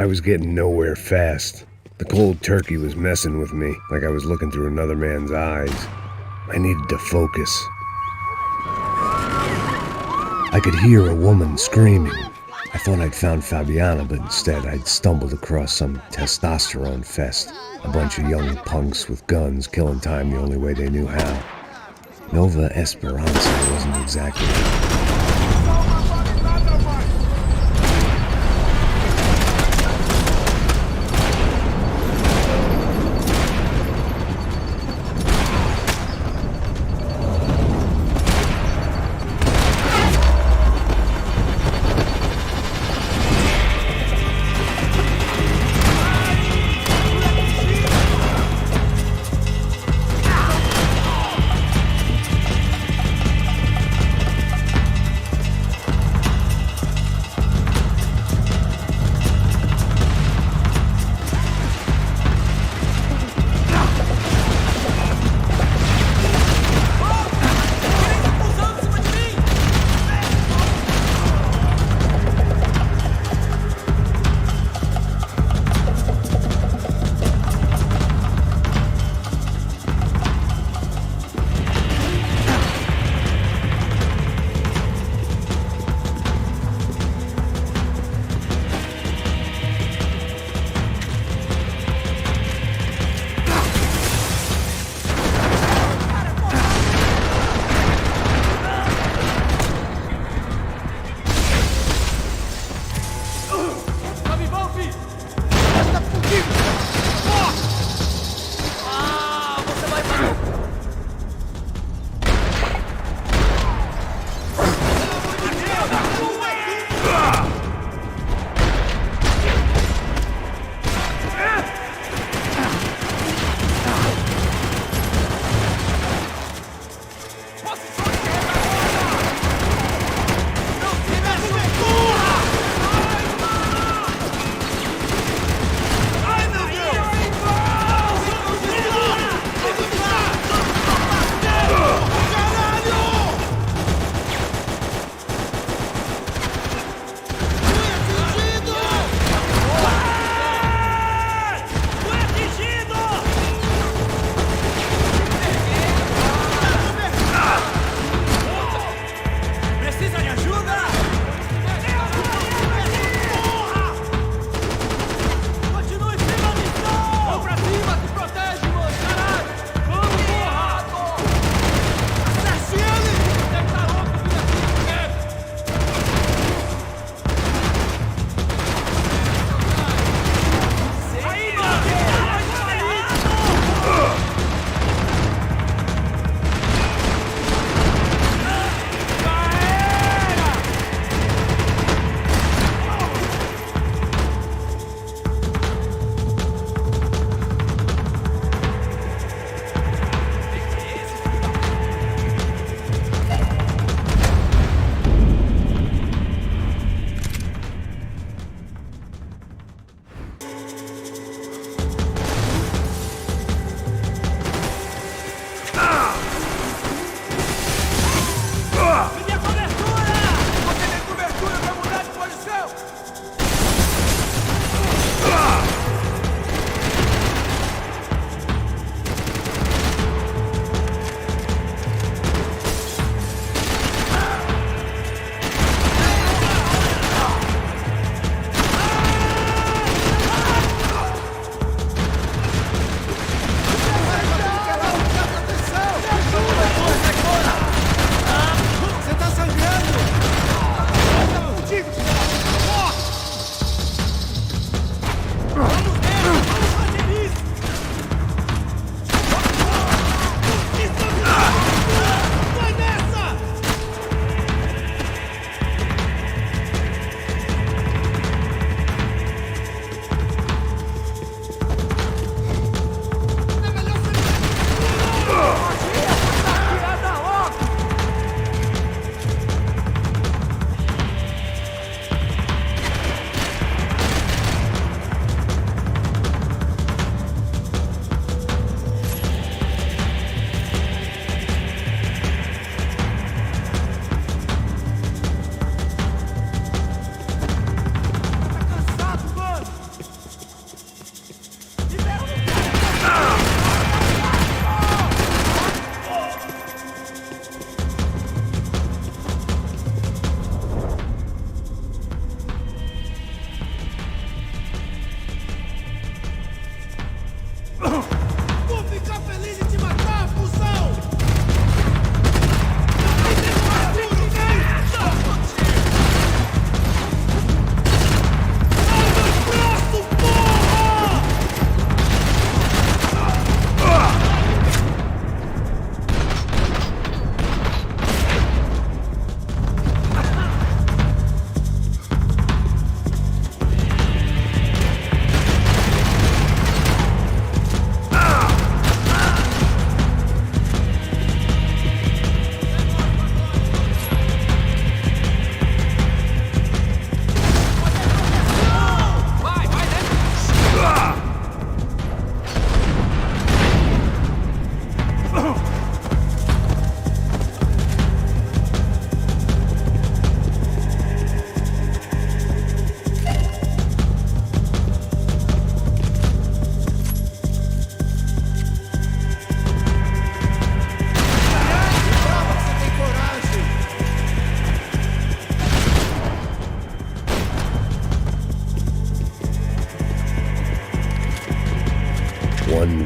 I was getting nowhere fast. The cold turkey was messing with me, like I was looking through another man's eyes. I needed to focus. I could hear a woman screaming. I thought I'd found Fabiana, but instead I'd stumbled across some testosterone fest. A bunch of young punks with guns killing time the only way they knew how. Nova Esperanza wasn't exactly...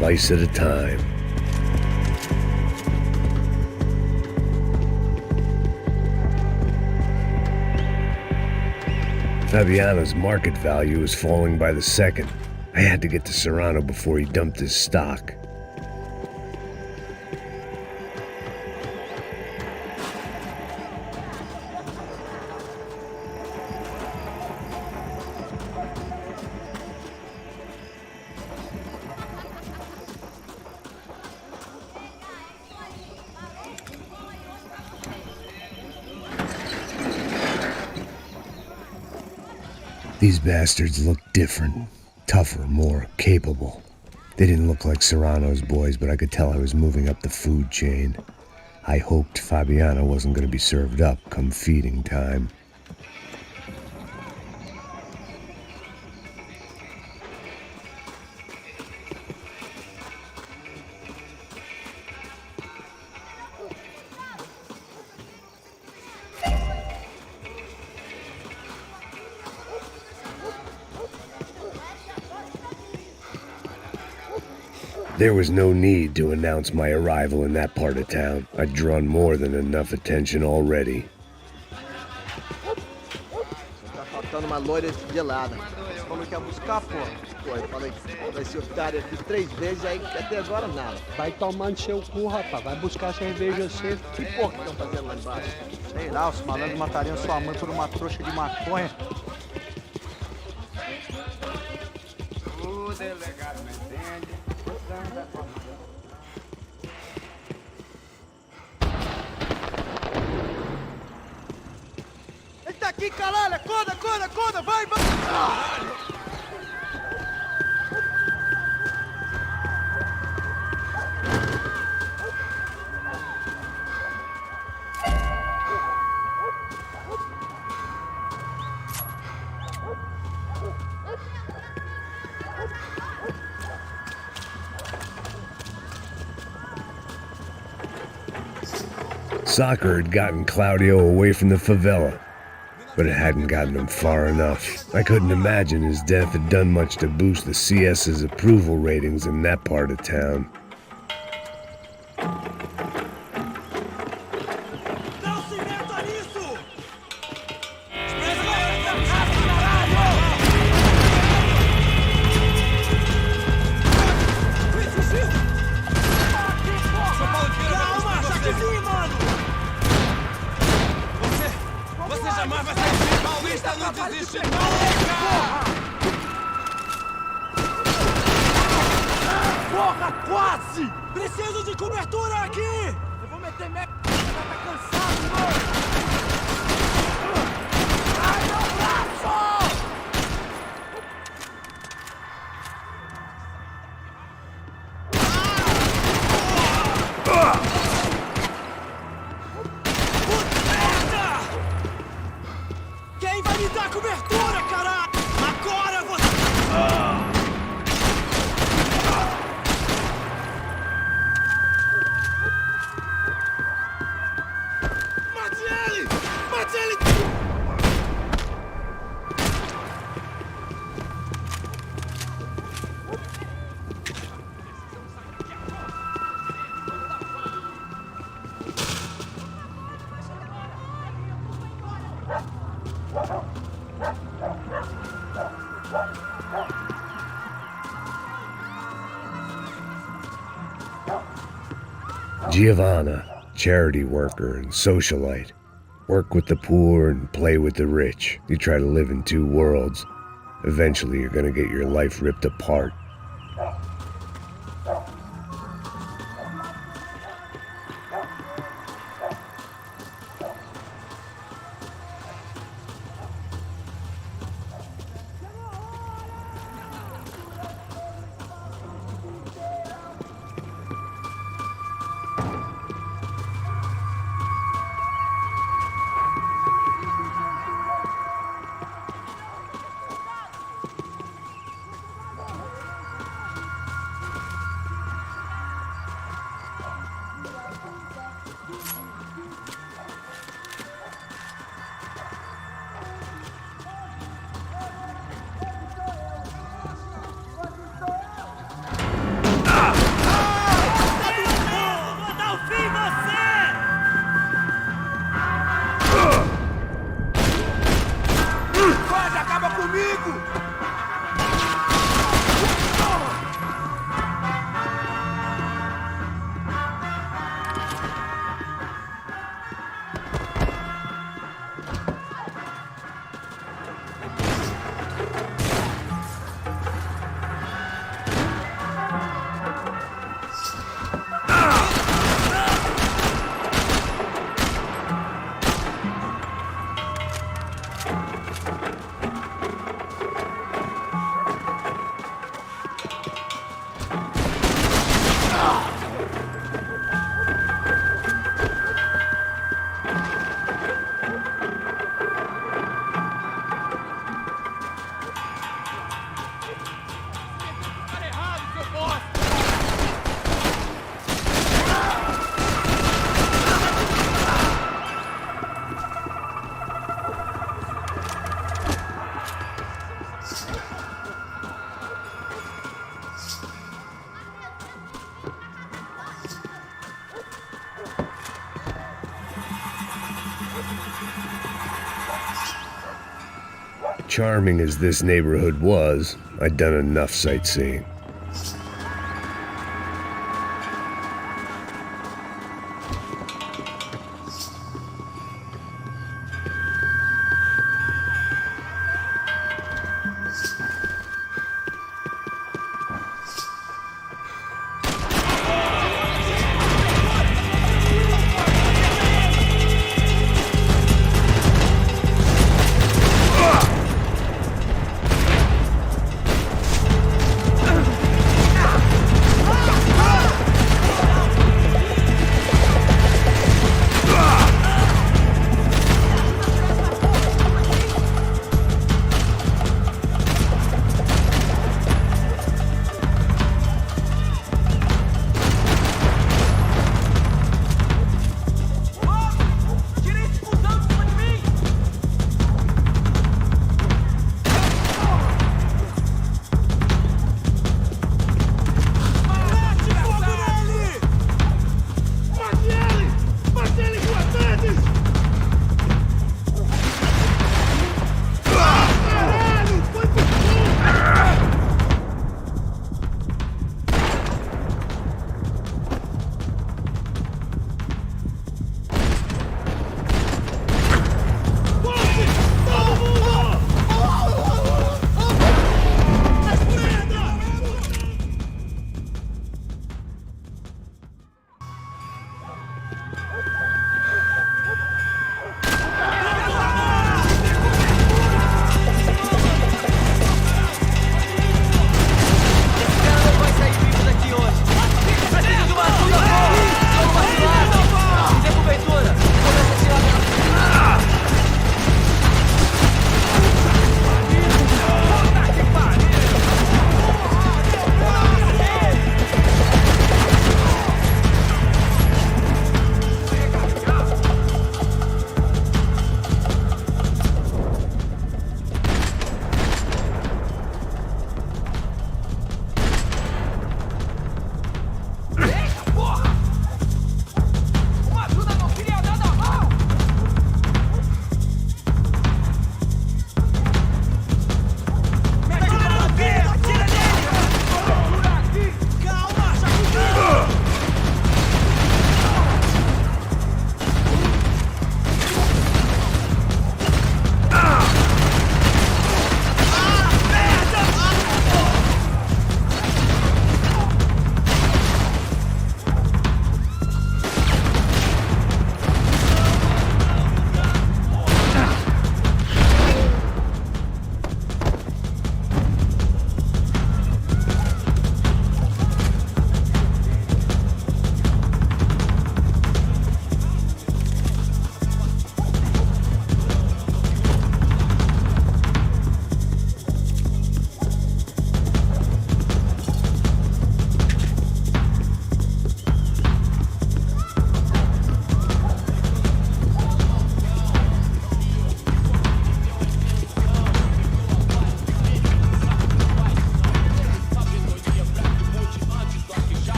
slice at a time. Fabiano's market value was falling by the second. I had to get to Serrano before he dumped his stock. These bastards looked different, tougher, more capable. They didn't look like Serrano's boys, but I could tell I was moving up the food chain. I hoped Fabiano wasn't going to be served up come feeding time. There was no need to announce my arrival in that part of town. I'd drawn more than enough attention already. Tá faltando uma loira gelada. Você falou que ia buscar, pô. Pô, eu falei que vai ser otário aqui 3 vezes, aí até agora nada. Vai tomar no seu cu, rapaz. Vai buscar cerveja cedo. Que porra que estão fazendo lá embaixo? Sei lá, os malandros matariam sua mãe por uma trouxa de maconha. O delegado me entende. Ele tá aqui, caralho! Acorda! Vai! Soccer had gotten Claudio away from the favela, but it hadn't gotten him far enough. I couldn't imagine his death had done much to boost the CS's approval ratings in that part of town. Porra, quase! Preciso de cobertura aqui! Eu vou meter merda, tá cansado, mano! Ai, meu braço! Puta merda! Quem vai me dar cobertura, caralho? Agora você... Mate ele! Giovanna, charity worker and socialite. Work with the poor and play with the rich. You try to live in two worlds. Eventually you're gonna get your life ripped apart. charming as this neighborhood was, I'd done enough sightseeing.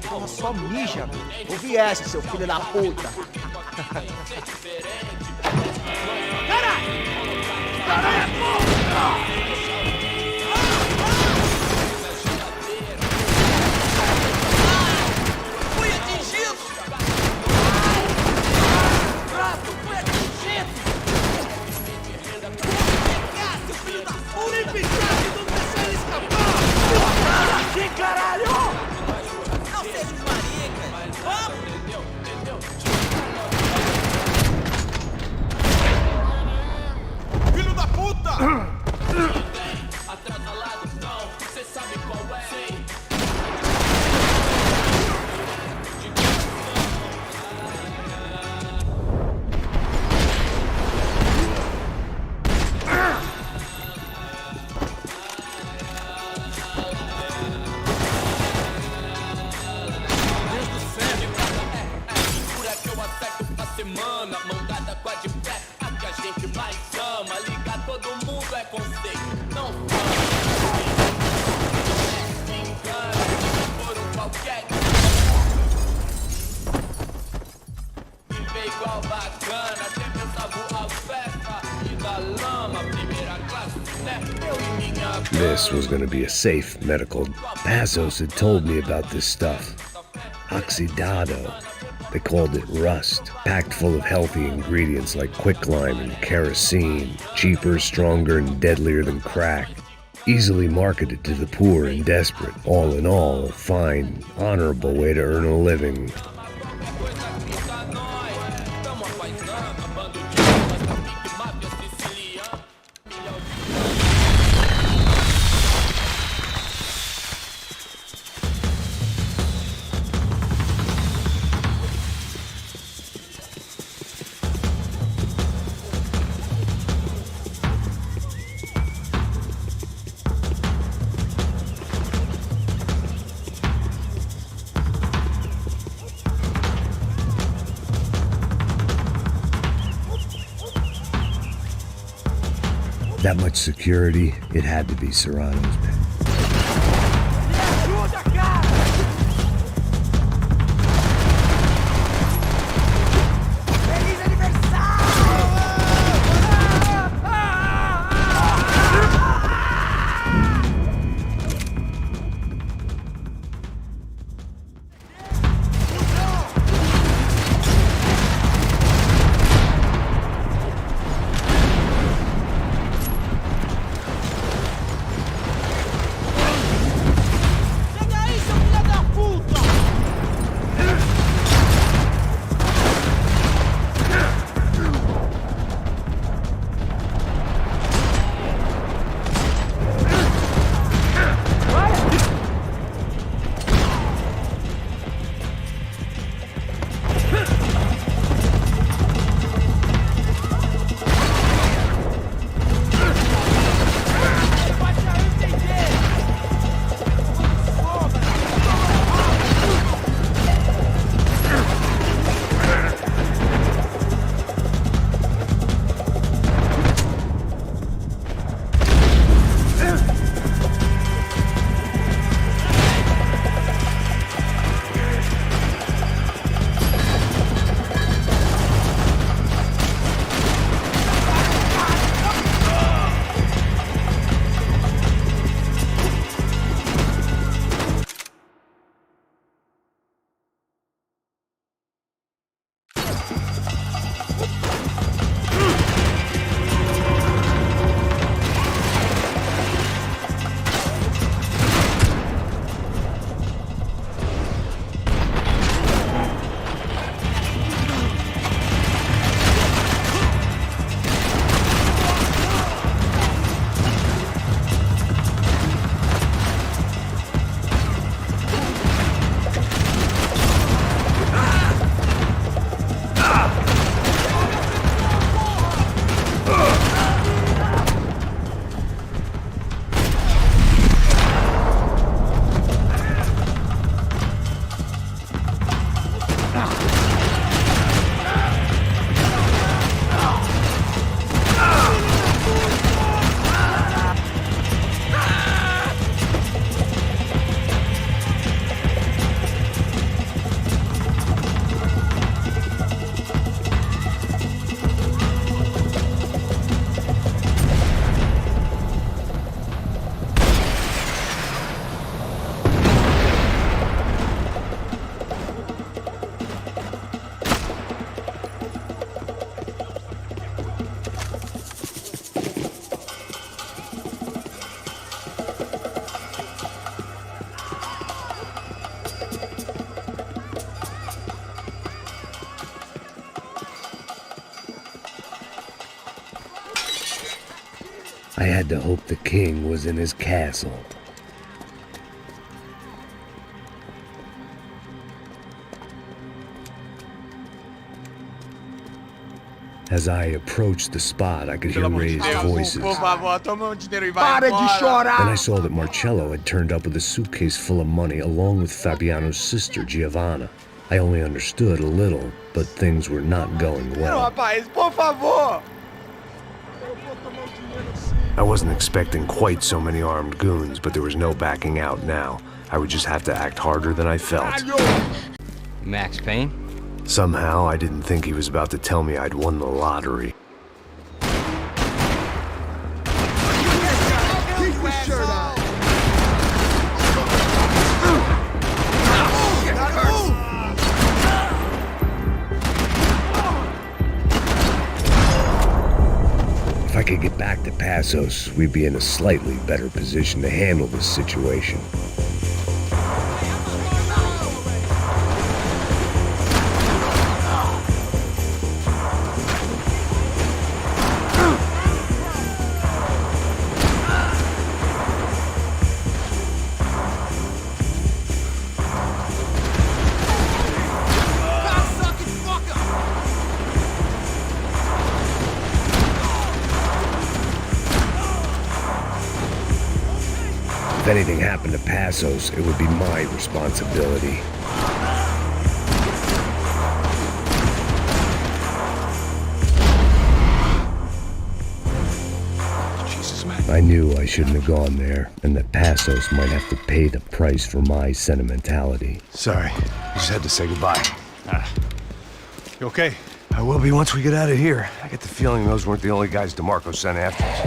Porra, só mija. Ou vieste, seu filho da puta. Fui atingido! Rato, fui atingido! Pegar, seu filho da puta! Nem pensar que não deixar ele escapar! Aqui, caralho! Não seja um marica! Vamos! Filho da puta! This was going to be a safe medical. Passos had told me about this stuff. Oxidado. They called it rust, packed full of healthy ingredients like quicklime and kerosene, cheaper, stronger, and deadlier than crack. Easily marketed to the poor and desperate. All in all, a fine, honorable way to earn a living. That much security, it had to be Serrano's men. I had to hope the king was in his castle. As I approached the spot, I could hear raised voices. Por favor, toma o dinheiro e vai Para de embora. chorar! Then I saw that Marcello had turned up with a suitcase full of money along with Fabiano's sister, Giovanna. I only understood a little, but things were not going Não, well. rapaz, por favor. I wasn't expecting quite so many armed goons, but there was no backing out now. I would just have to act harder than I felt. Max Payne? Somehow, I didn't think he was about to tell me I'd won the lottery. Keep the shirt could get back to Passos, we'd be in a slightly better position to handle this situation. If anything happened to Passos, it would be my responsibility. Jesus, man. I knew I shouldn't have gone there, and that Passos might have to pay the price for my sentimentality. Sorry, I just had to say goodbye. You okay? I will be once we get out of here. I get the feeling those weren't the only guys DeMarco sent after us.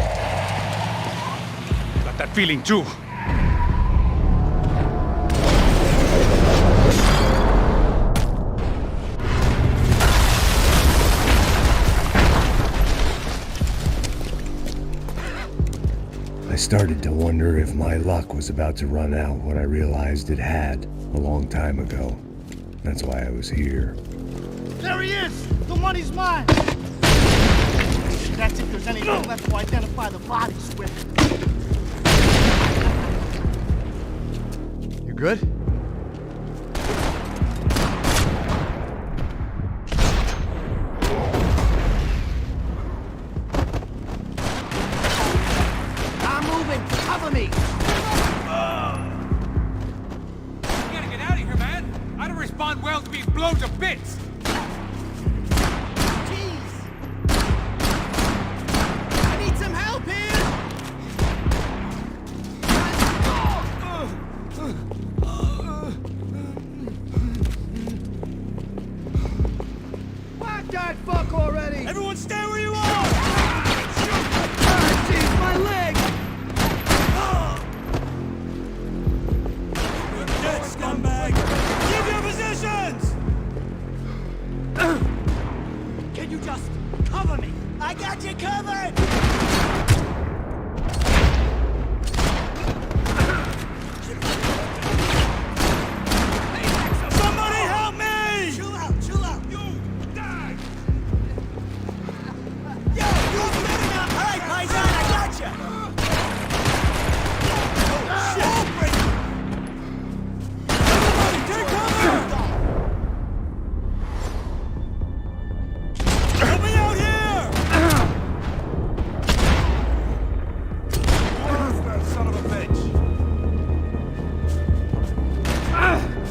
Got that feeling too. I started to wonder if my luck was about to run out when I realized it had a long time ago. That's why I was here. There he is! The money's mine! That's if there's anything left to identify the bodies with. You good? I'm moving! Cover me! You gotta get out of here, man! I don't respond well to being blown to bits! Jeez! I need some help here! Whack that fuck already! Everyone stay where you are! Ah, jeez, my leg! Dead scumbag! Keep your positions! Can you just cover me? I got you covered! Somebody help me! Chill out, chill out! You die! Yo, you better not! All right, Paisan, I got you! Oh, shit! Everybody, take cover! Help me out here! That son of a bitch!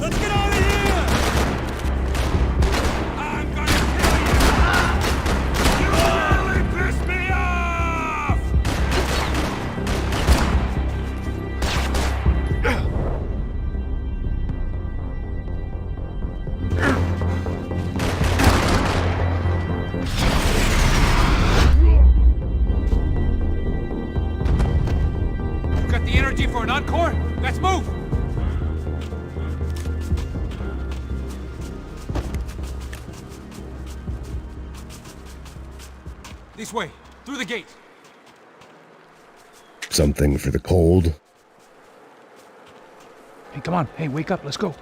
Let's get out of here! I'm gonna kill you! You really pissed me off! You got the energy for an encore? Let's move! This way, through the gate. Something for the cold? Hey, come on. Hey, wake up. Let's go.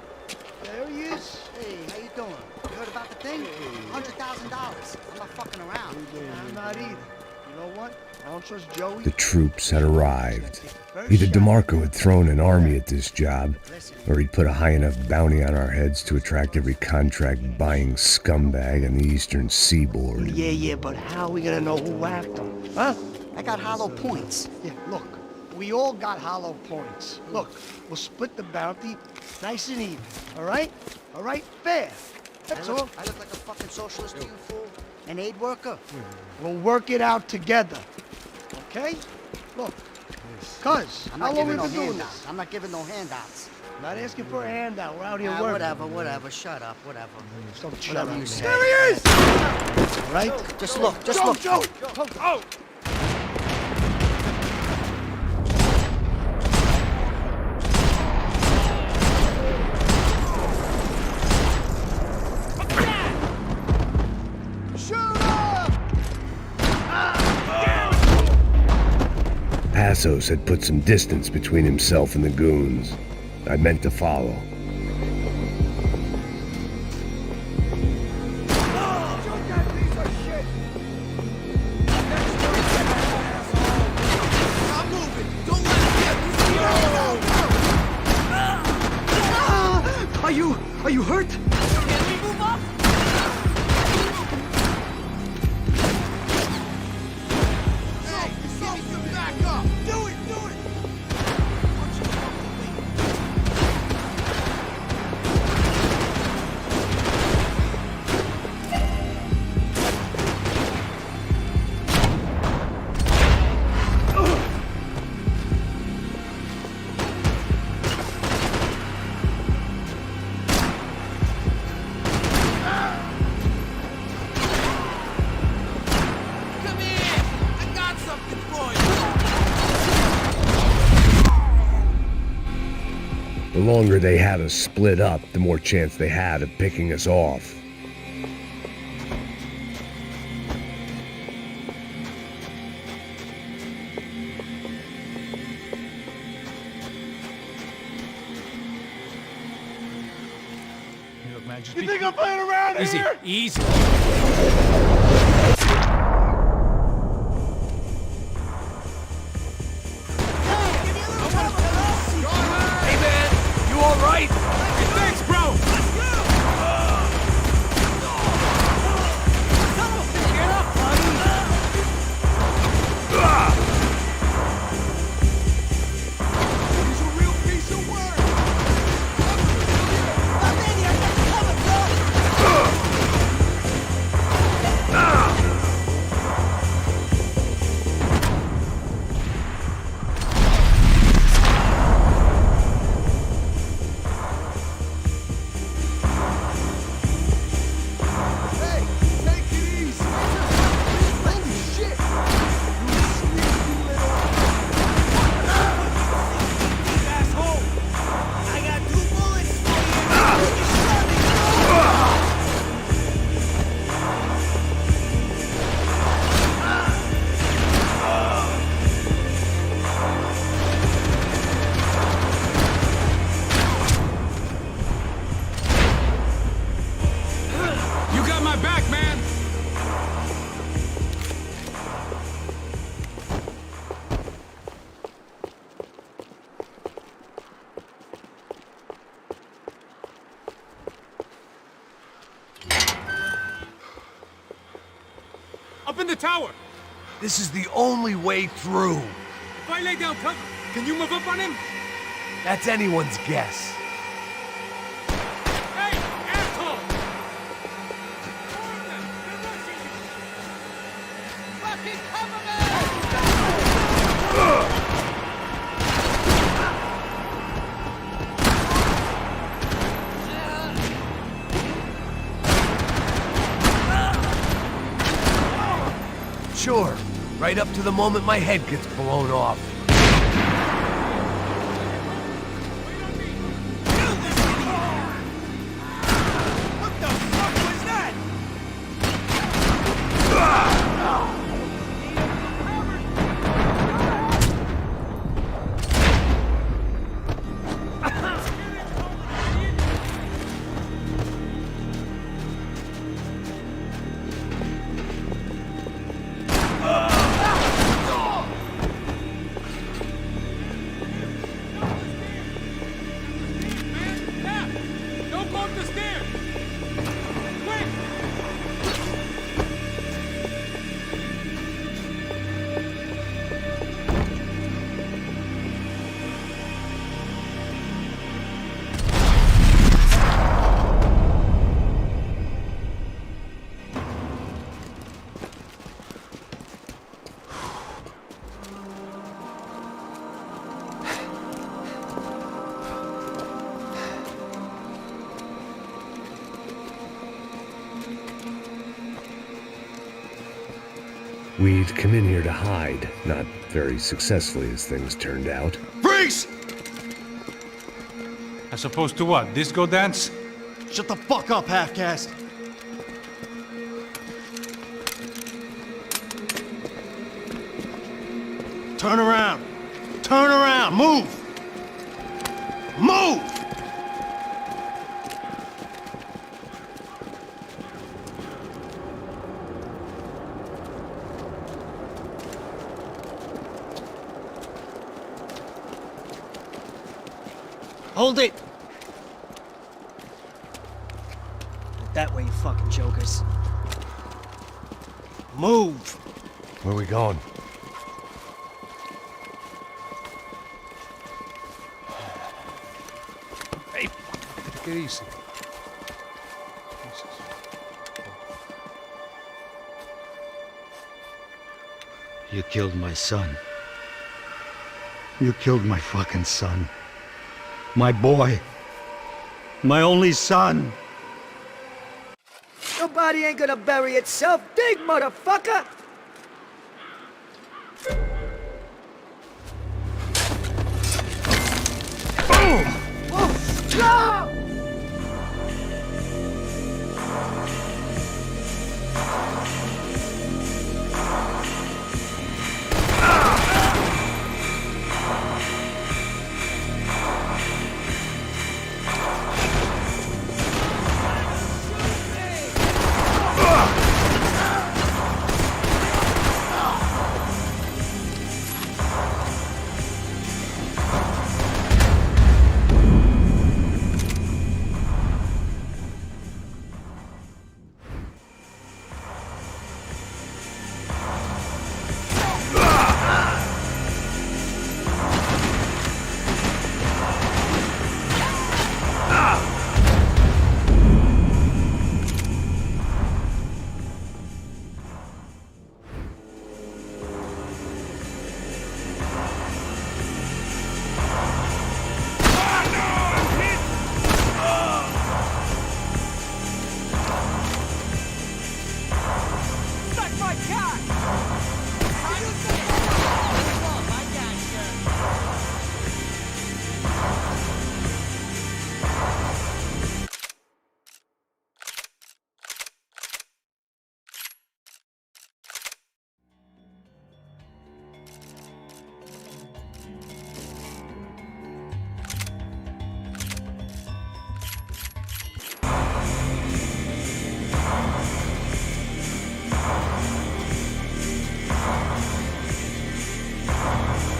There he is. Hey, how you doing? You heard about the thing? $100,000. I'm not fucking around. I'm not either. You know what? I don't trust Joey. The troops had arrived. Either DeMarco had thrown an army at this job, or he'd put a high enough bounty on our heads to attract every contract-buying scumbag on the eastern seaboard. Yeah, but how are we gonna know who whacked him? Huh? I got hollow points. Yeah, look, we all got hollow points. Look, we'll split the bounty nice and even, all right? All right, fair. That's all. I look like a fucking socialist to you, fool? An aid worker? We'll work it out together, okay? Look, cuz, how long we been doing this? I'm not giving no handouts. Not asking for a handout. We're out here working. Whatever. Shut up, whatever. Don't shut up. you say. There he is! All right? Just look, just Joe, look. Joe! Oh! Shoot up! Passos had put some distance between himself and the goons. I meant to follow. Are you hurt? Can we move up? Hey, so back up. Do it, do it. Come here. I got something for you. The longer they had us split up, the more chance they had of picking us off. Hey, look, man, just You think I'm playing around easy, here? easy. Hey, man! You alright? Thanks, bro. Let's go. Get up, He's a real piece of work. Hey, take it easy. Holy shit. You sneaky little asshole. I got 2 bullets for you. You got my back, man. Up in the tower. This is the only way through. If I lay down cover, can you move up on him? That's anyone's guess. Hey, asshole! More of them. They're rushing you. Fucking cover me! Sure, right up to the moment my head gets blown off. What the fuck was that? Don't go up the stairs! Quick! We'd come in here to hide, not very successfully as things turned out. Freeze! As opposed to what? Disco dance? Shut the fuck up, half-caste. Turn around. Turn around. Move. Move! Hold it! That way, you fucking jokers. Move! Where we going? Hey, take it easy. Jesus. You killed my son. You killed my fucking son. My boy. My only son. Your body ain't gonna bury itself. Dig, motherfucker! Boom! Oh, no!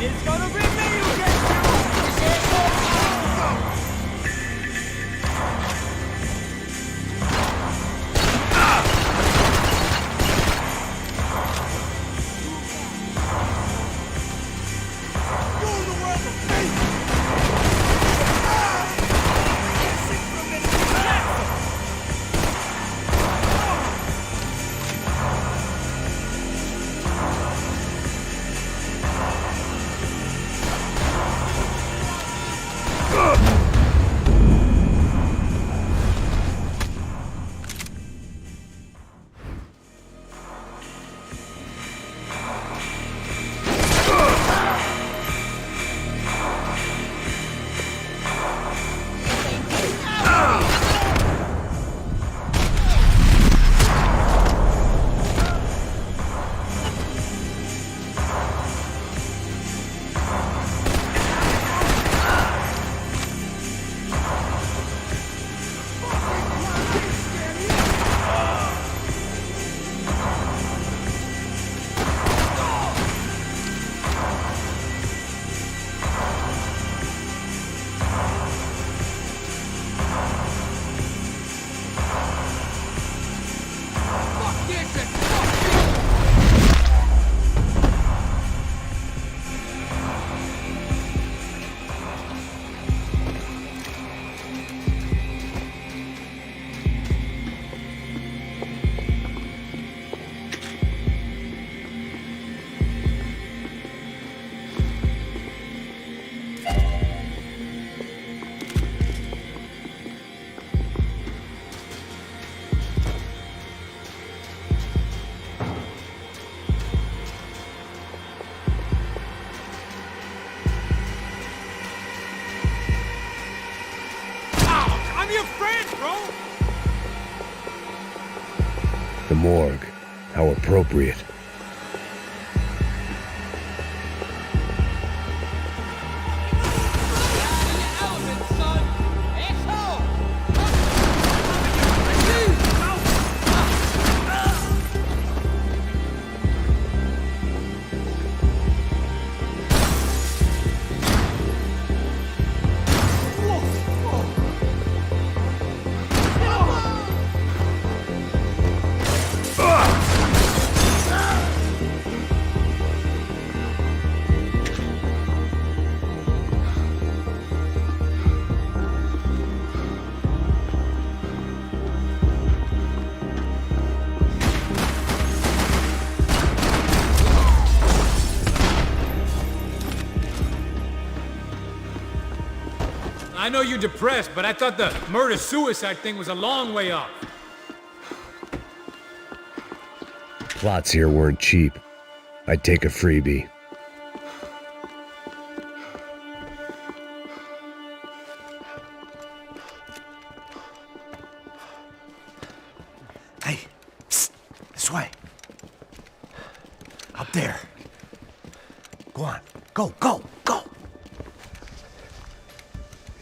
It's gonna be me who gets you! I'm your friend, bro! The morgue. How appropriate. I know you're depressed, but I thought the murder-suicide thing was a long way off. Plots here weren't cheap. I'd take a freebie. Hey, psst, this way. Up there. Go on. Go, go, go.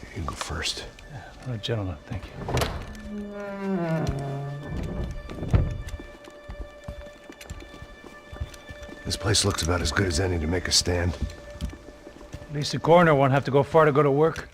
You can go first. Gentlemen, thank you. This place looks about as good as any to make a stand. At least the coroner won't have to go far to go to work.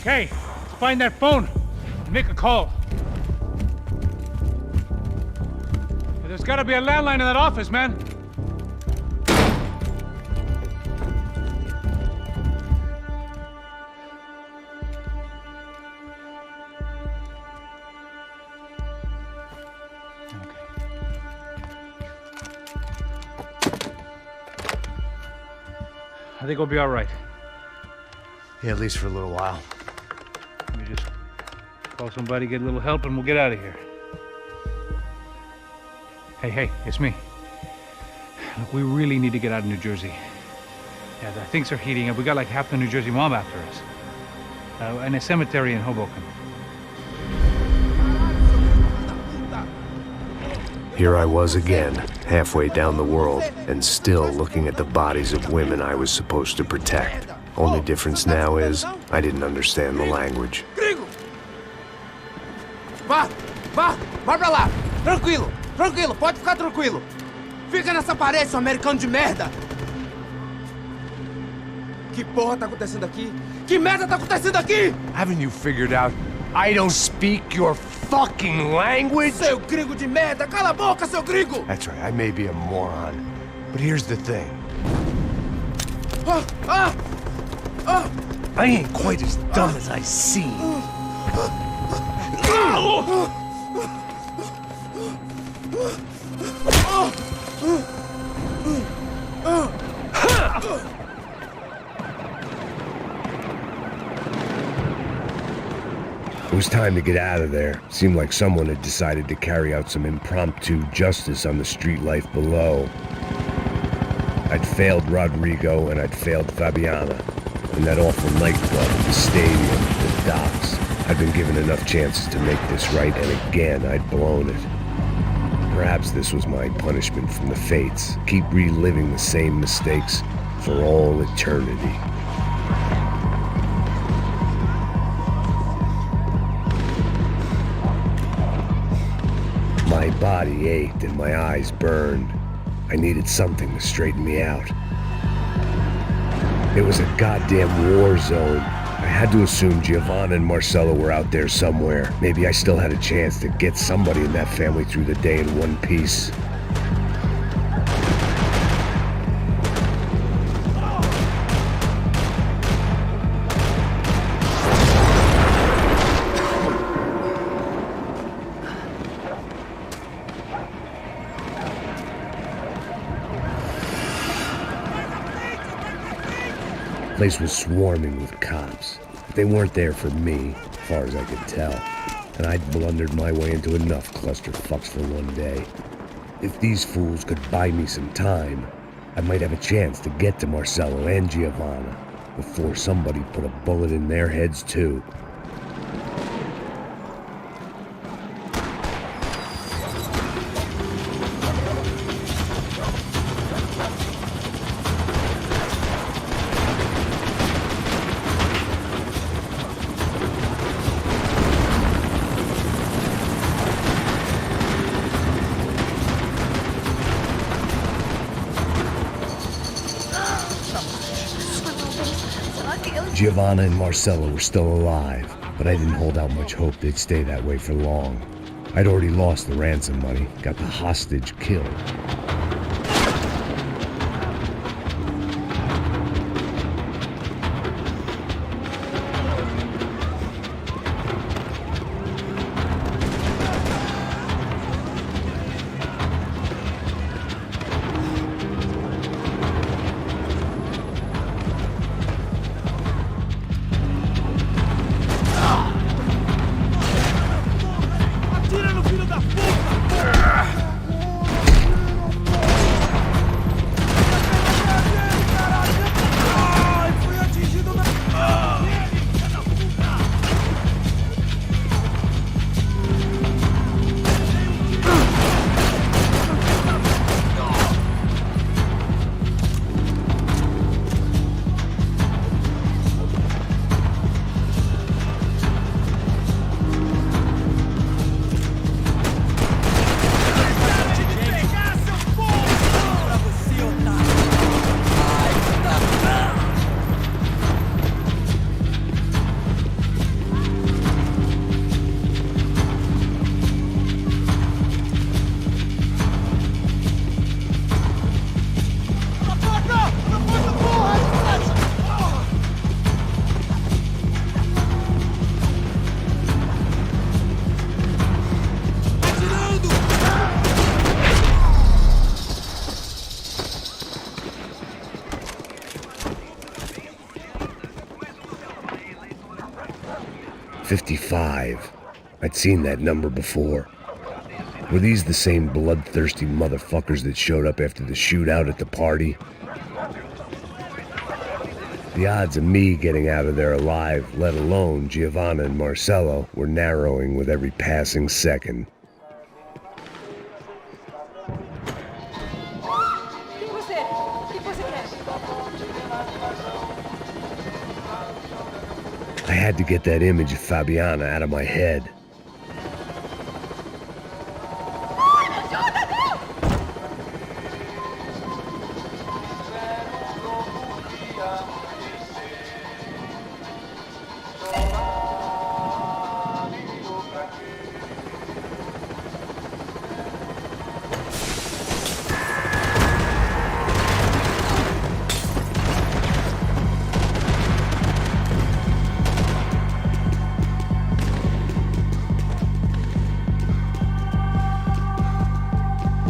Okay, find that phone and make a call. There's gotta be a landline in that office, man. I think we'll be all right. Yeah, at least for a little while. Let me just call somebody, get a little help, and we'll get out of here. Hey, it's me. Look, we really need to get out of New Jersey. Yeah, things are heating up. We got like half the New Jersey mob after us. And a cemetery in Hoboken. Here I was again, halfway down the world, and still looking at the bodies of women I was supposed to protect. Only difference now is, I didn't understand the language. Gringo! Vai pra lá! Tranquilo, pode ficar tranquilo. Fica nessa parede, seu americano de merda! Que porra tá acontecendo aqui? Que merda tá acontecendo aqui? Haven't you figured out I don't speak your fucking language? Seu gringo de merda! Cala a boca, seu gringo! That's right, I may be a moron, but here's the thing. I ain't quite as dumb as I seem. It was time to get out of there. Seemed like someone had decided to carry out some impromptu justice on the street life below. I'd failed Rodrigo and I'd failed Fabiana. In that awful nightclub, the stadium, the docks. I'd been given enough chances to make this right, and again I'd blown it. Perhaps this was my punishment from the fates. Keep reliving the same mistakes for all eternity. My body ached and my eyes burned. I needed something to straighten me out. It was a goddamn war zone. I had to assume Giovanna and Marcello were out there somewhere. Maybe I still had a chance to get somebody in that family through the day in one piece. The place was swarming with cops. But they weren't there for me, as far as I could tell. And I'd blundered my way into enough clusterfucks for one day. If these fools could buy me some time, I might have a chance to get to Marcello and Giovanna before somebody put a bullet in their heads too. Giovanna and Marcello were still alive, but I didn't hold out much hope they'd stay that way for long. I'd already lost the ransom money, got the hostage killed. "55. I'd seen that number before. Were these the same bloodthirsty motherfuckers that showed up after the shootout at the party? The odds of me getting out of there alive, let alone Giovanna and Marcello, were narrowing with every passing second. I had to get that image of Fabiana out of my head.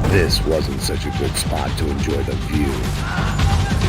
This wasn't such a good spot to enjoy the view.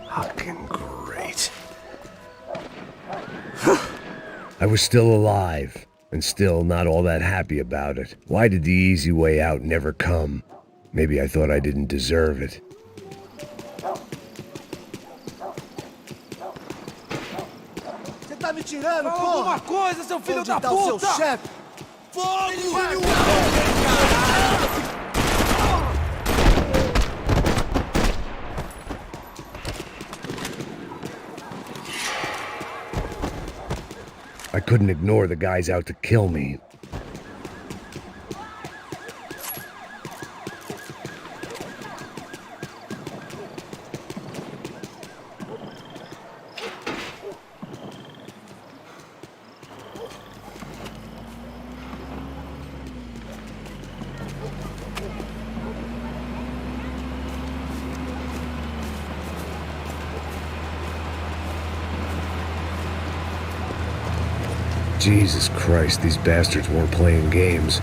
Fucking great. I was still alive, and still not all that happy about it. Why did the easy way out never come? Maybe I thought I didn't deserve it. Você tá me tirando, Fala porra? alguma coisa, seu filho Onde da tá o seu puta! chefe? Fogo! I couldn't ignore the guys out to kill me. Jesus Christ, these bastards weren't playing games.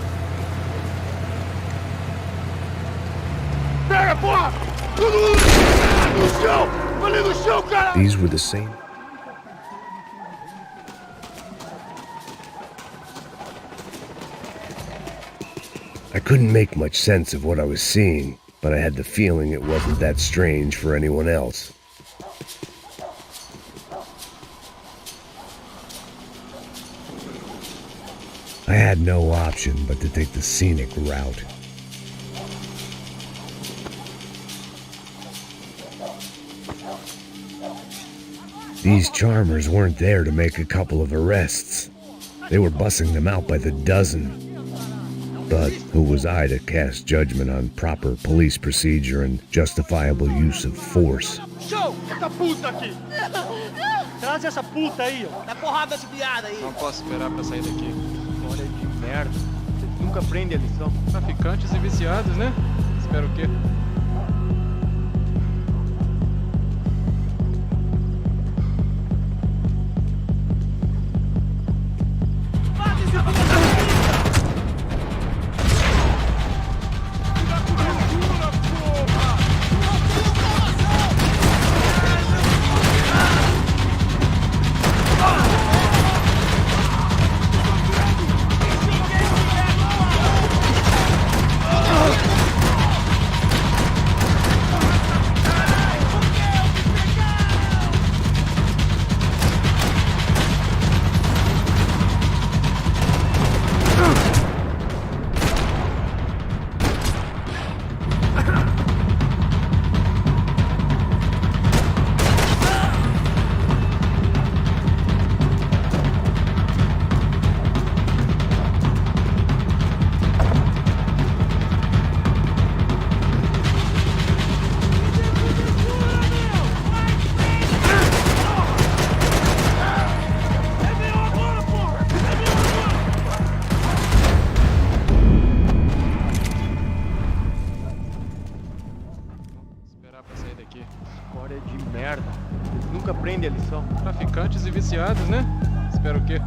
Pega, porra! Todo mundo no chão! Ali no chão, cara! These were the same. I couldn't make much sense of what I was seeing, but I had the feeling it wasn't that strange for anyone else. I had no option but to take the scenic route. These charmers weren't there to make a couple of arrests. They were bussing them out by the dozen. But who was I to cast judgment on proper police procedure and justifiable use of force? Show! Essa puta aqui! Traz essa puta aí, ó! Dá porrada de piada aí. Não posso esperar pra sair daqui. Olha de merda! Vocês nunca aprendem a lição. Traficantes e viciados, né? Espero o quê? História de merda! Vocês nunca aprendem a lição. Traficantes e viciados, né? Espero o quê?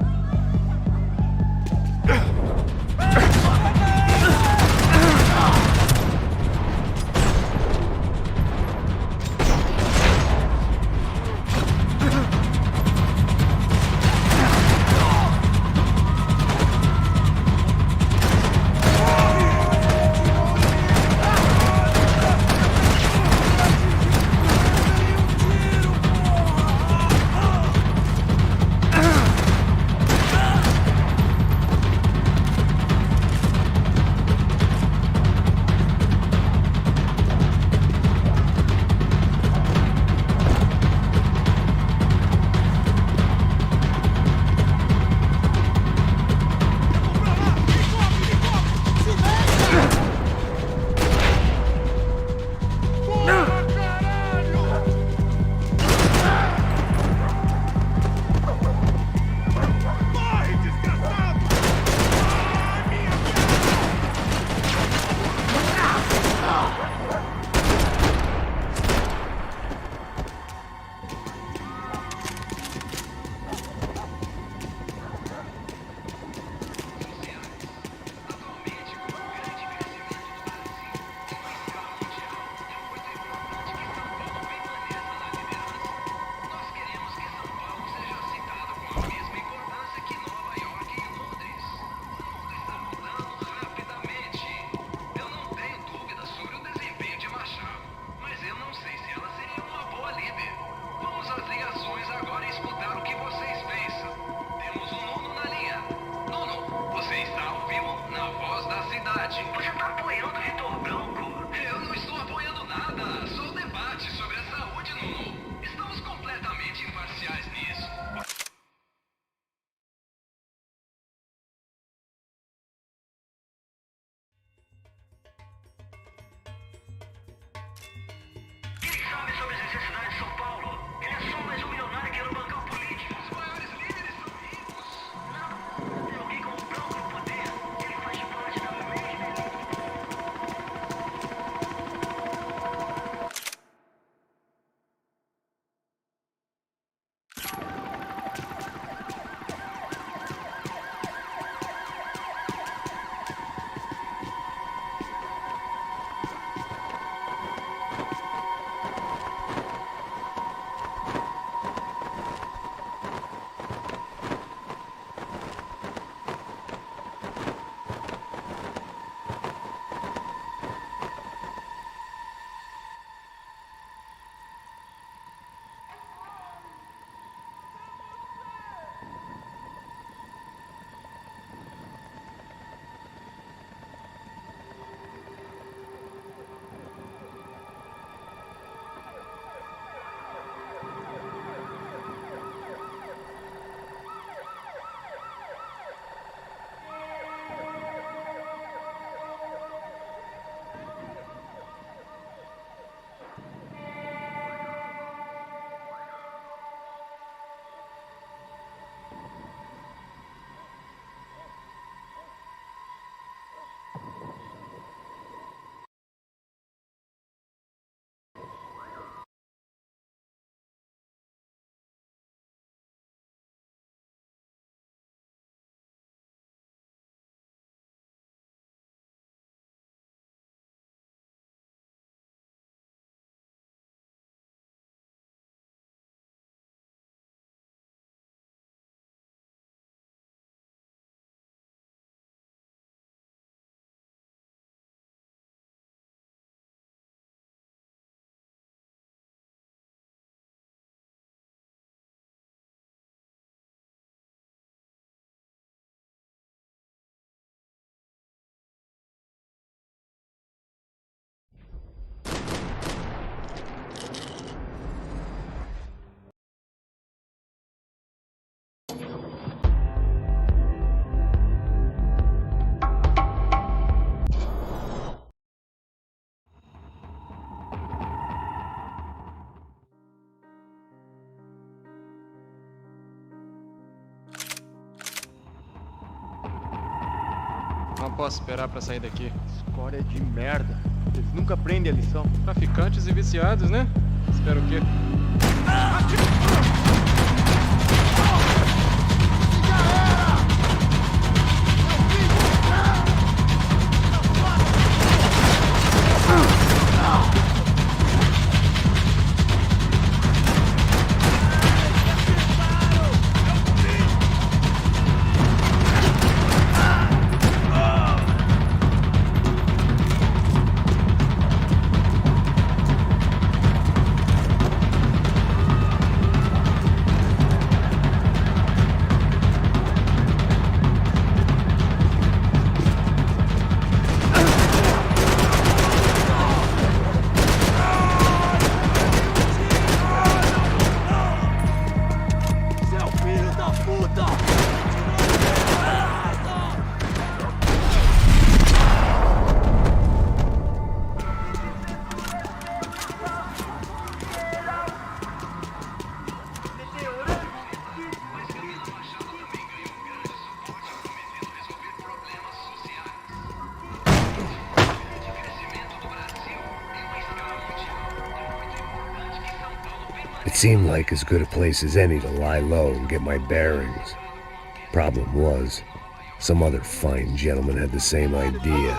Não posso esperar pra sair daqui. Escória de merda. Eles nunca aprendem a lição. Traficantes e viciados, né? Espero o quê? It seemed like as good a place as any to lie low and get my bearings. Problem was, some other fine gentleman had the same idea.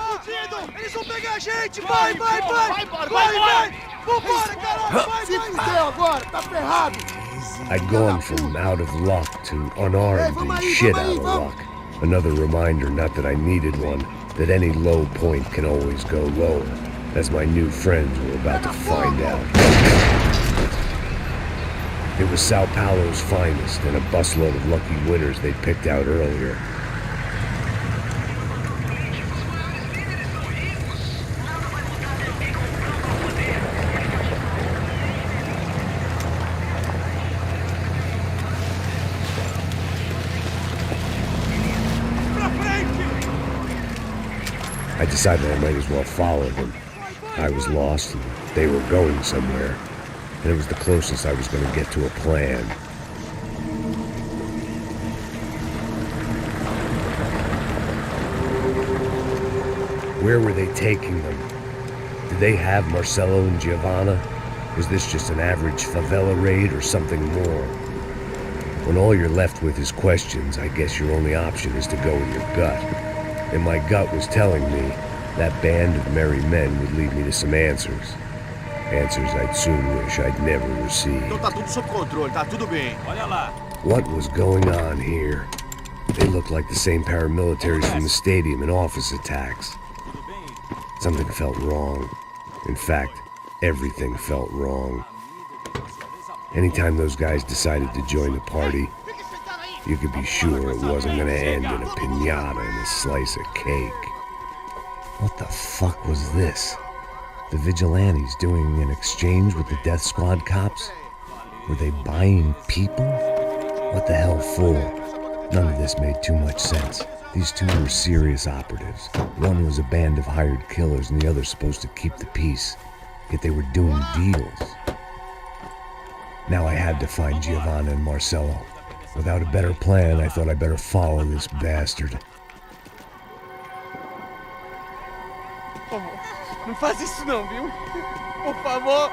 Eles vão pegar a gente! Vai, vai, vai! Vai, vai! Vambora, caralho! Vai, Se fudeu agora, tá ferrado! I'd gone from out of luck to unarmed and shit out of luck. Another reminder, not that I needed one, that any low point can always go lower, as my new friends were about to find out. It was Sao Paulo's finest and a busload of lucky winners they'd picked out earlier. I decided I might as well follow them. I was lost and they were going somewhere. and it was the closest I was going to get to a plan. Where were they taking them? Did they have Marcelo and Giovanna? Was this just an average favela raid or something more? When all you're left with is questions, I guess your only option is to go with your gut. And my gut was telling me that band of merry men would lead me to some answers. Answers I'd soon wish I'd never received. Então tá tudo sob controle, tá tudo bem. Olha lá. What was going on here? They looked like the same paramilitaries from the stadium in office attacks. Something felt wrong. In fact, everything felt wrong. Anytime those guys decided to join the party, you could be sure it wasn't gonna end in a piñata and a slice of cake. What the fuck was this? The vigilantes doing an exchange with the death squad cops? Were they buying people? What the hell for? None of this made too much sense. These two were serious operatives. One was a band of hired killers and the other supposed to keep the peace. Yet they were doing deals. Now I had to find Giovanna and Marcelo. Without a better plan, I thought I'd better follow this bastard. Por favor, não faz isso não, viu? Por favor,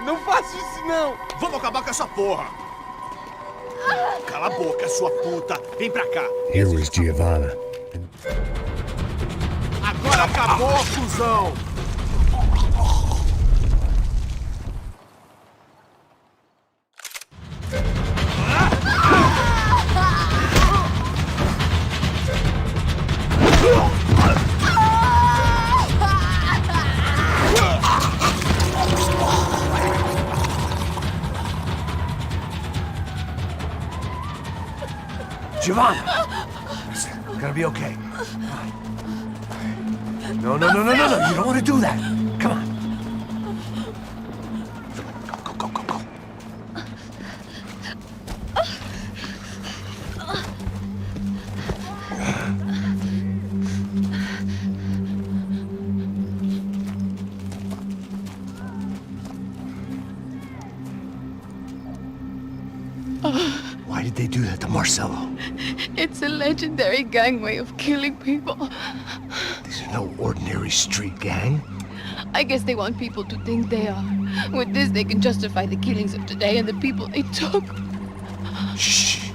não faça isso não. Vamos acabar com essa porra. Cala a boca, sua puta. Vem pra cá. Here was Giovanna. Agora acabou, cuzão. Giovanna! Listen, gonna be okay. No, no, no, no, no, no, you don't want to do that. Come on. Go, go, go, go. Why did they do that to Marcelo? It's a legendary gang way of killing people. These are no ordinary street gang. I guess they want people to think they are. With this, they can justify the killings of today and the people they took. Shh.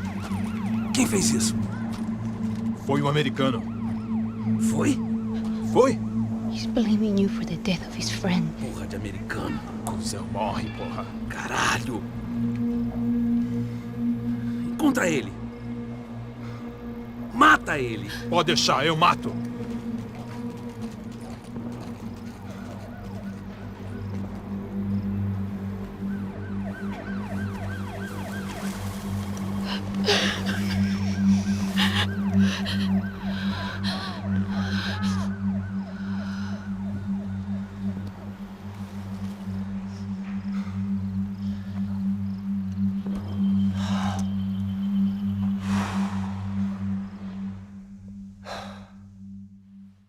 Quem fez isso? Foi um americano. Foi? Foi? He's blaming you for the death of his friend. Porra de americano. Cusão, morre, porra. Caralho. Encontra ele. Mata ele. Pode deixar, eu mato.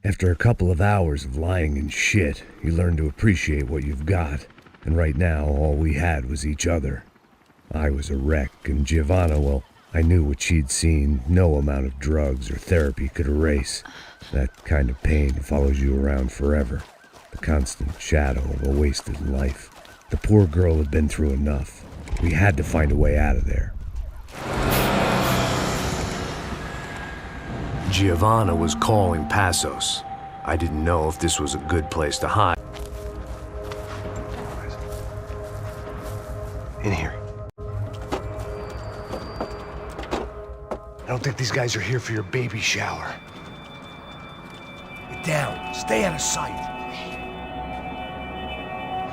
After a couple of hours of lying and shit, you learn to appreciate what you've got. And right now, all we had was each other. I was a wreck, and Giovanna, well, I knew what she'd seen no amount of drugs or therapy could erase. That kind of pain follows you around forever. The constant shadow of a wasted life. The poor girl had been through enough. We had to find a way out of there. Giovanna was calling Passos. I didn't know if this was a good place to hide. In here. I don't think these guys are here for your baby shower. Get down. Stay out of sight.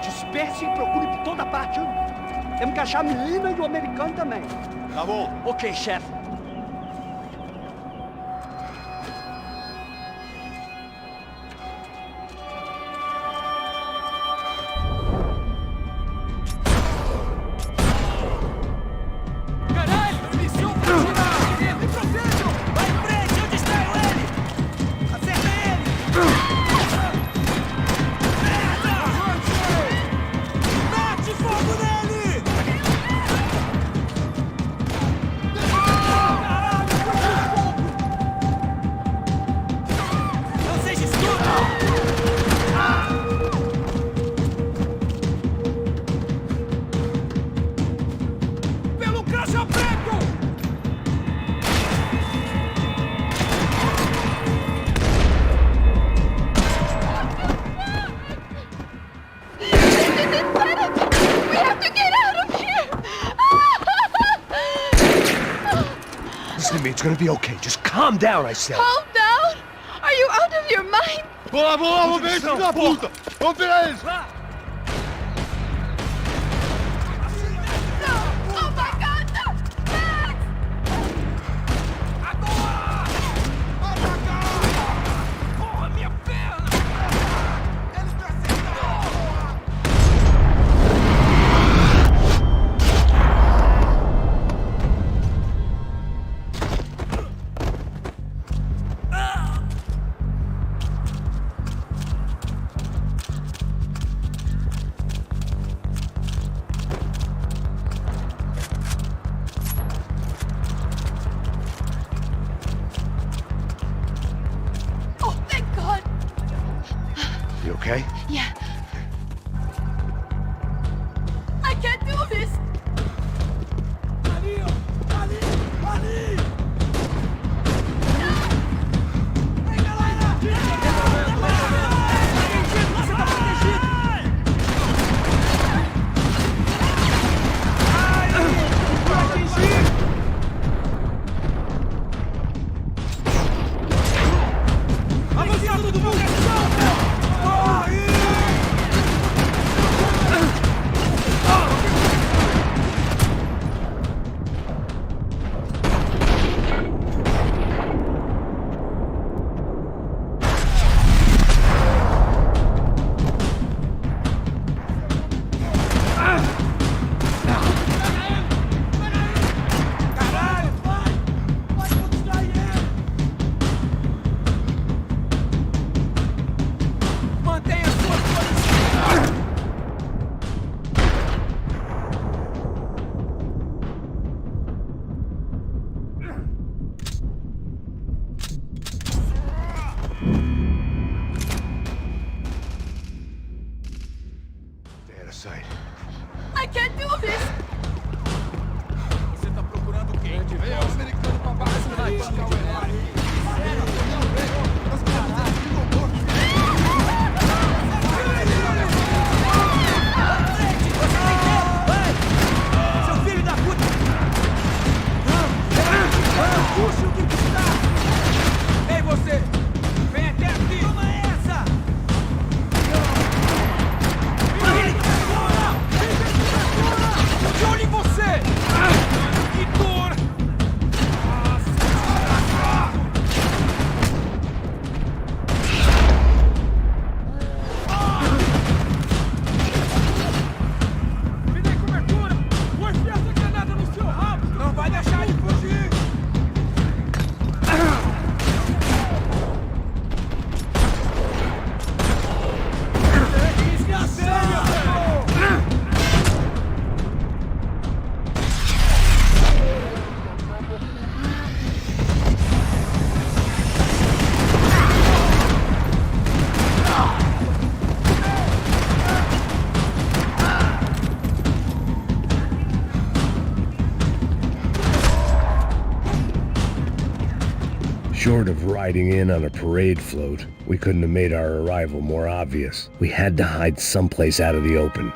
Disperse e procure por toda parte. Temos que achar a menina e o americano também. Tá bom. Ok, chefe. Mete fogo nele! it's gonna be okay. Just calm down, I said. Calm down? Are you out of your mind? Vamos ver esse filho da puta! Vamos pegar eles! Oh my God, no! Max! Porra, minha perna! Eles me acertaram! Oh, thank God! You okay? Yeah. I can't do this! Ali, ó! Ali! Ali! Ei, galera! Você tá protegido! Ai! Vou atingir! Avançar todo mundo! Corre! Caralho! Vai! Vai, vou distrair ele! Mantenha sua posição! Stay out of sight. I can't do this! Você tá procurando quem? É o americano pra baixo da banca, o herói. Seu filho da puta! Puxa o que está! Ei, você! Vem até aqui! Toma essa! De olho em você! Que dor! Me dê cobertura! Vou enfiar essa granada no seu rabo! Não vai deixar ele fugir! Desgraçado! Short of riding in on a parade float, we couldn't have made our arrival more obvious. We had to hide someplace out of the open.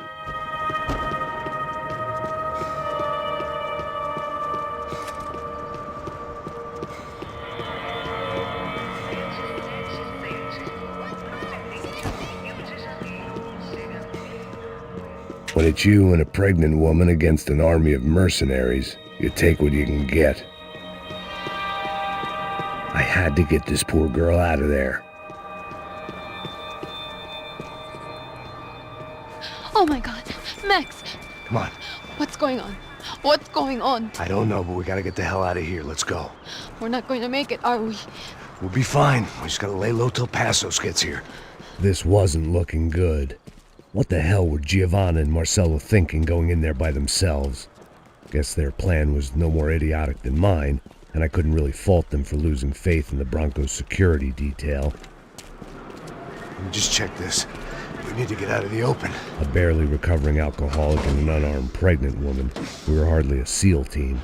When it's you and a pregnant woman against an army of mercenaries, you take what you can get. I had to get this poor girl out of there. Oh my God. Max, Come on. what's going on? What's going on? I don't know, but we gotta get the hell out of here. Let's go. We're not going to make it, are we? We'll be fine. We just gotta lay low till Passos gets here. This wasn't looking good. What the hell were Giovanna and Marcello thinking going in there by themselves? Guess their plan was no more idiotic than mine, and I couldn't really fault them for losing faith in the Broncos security detail. Let me just check this. We need to get out of the open. A barely recovering alcoholic and an unarmed pregnant woman. We were hardly a SEAL team.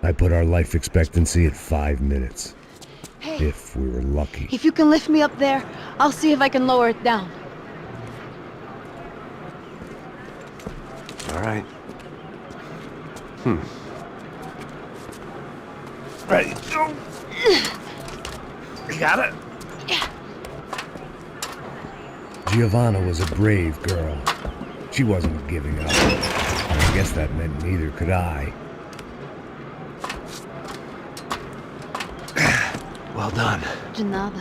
I put our life expectancy at 5 minutes. Hey, If we were lucky. if you can lift me up there, I'll see if I can lower it down. All right. Ready. Go. You got it? Yeah. Giovanna was a brave girl. She wasn't giving up. I guess that meant neither could I. Well done. De nada.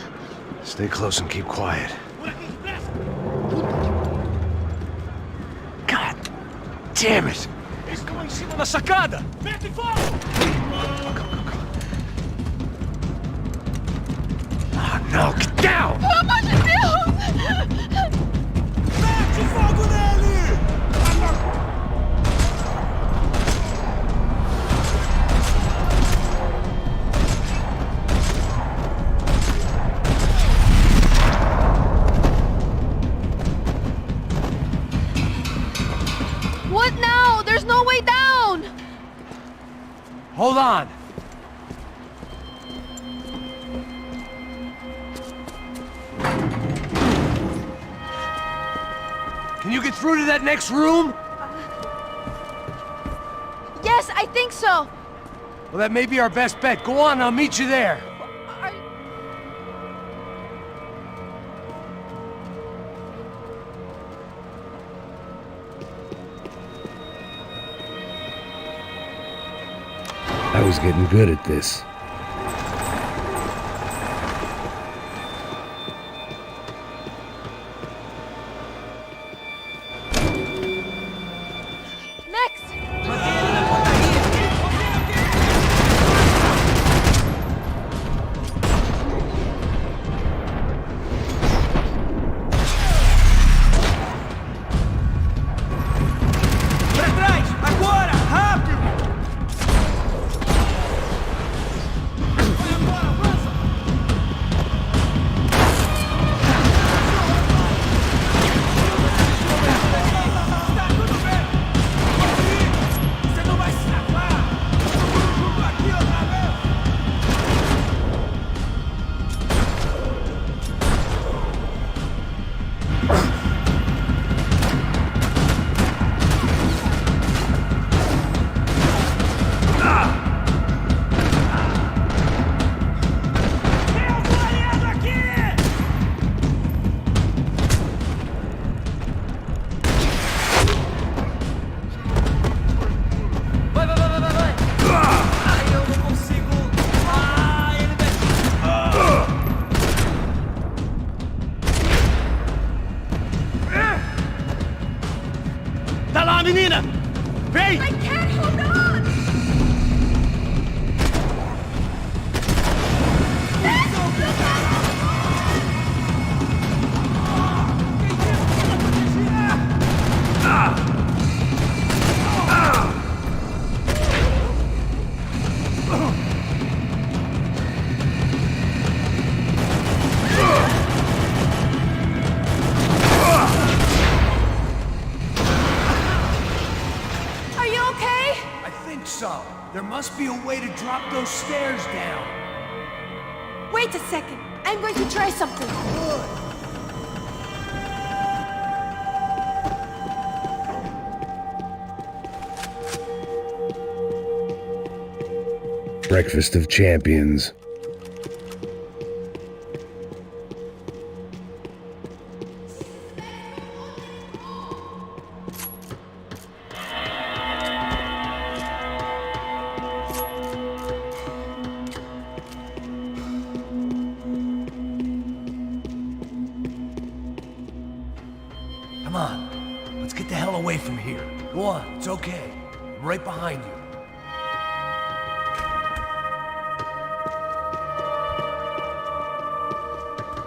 Stay close and keep quiet. God damn it! Estão em cima da sacada! Mete fogo! Oh no, get down! Pelo amor de Deus! Mete fogo nele! What now? There's no way down! Hold on! Can you get through to that next room? Yes, I think so. Well, that may be our best bet. Go on, I'll meet you there. Are... I was getting good at this. Pra trás! Agora! Rápido! Vai agora, avança! Tá tudo bem! Você não vai se safar! Tudo aqui outra vez! Tem algum aliado aqui! Vai, vai, vai, vai, vai! Ai, eu não consigo! Ah, ele desce! Tá lá, menina! Vem! I can't hold on! Are you okay? I think so. There must be a way to drop those stairs down. Wait a second. I'm going to try something. Breakfast of champions. Come on. Let's get the hell away from here. Go on, it's okay. I'm right behind you.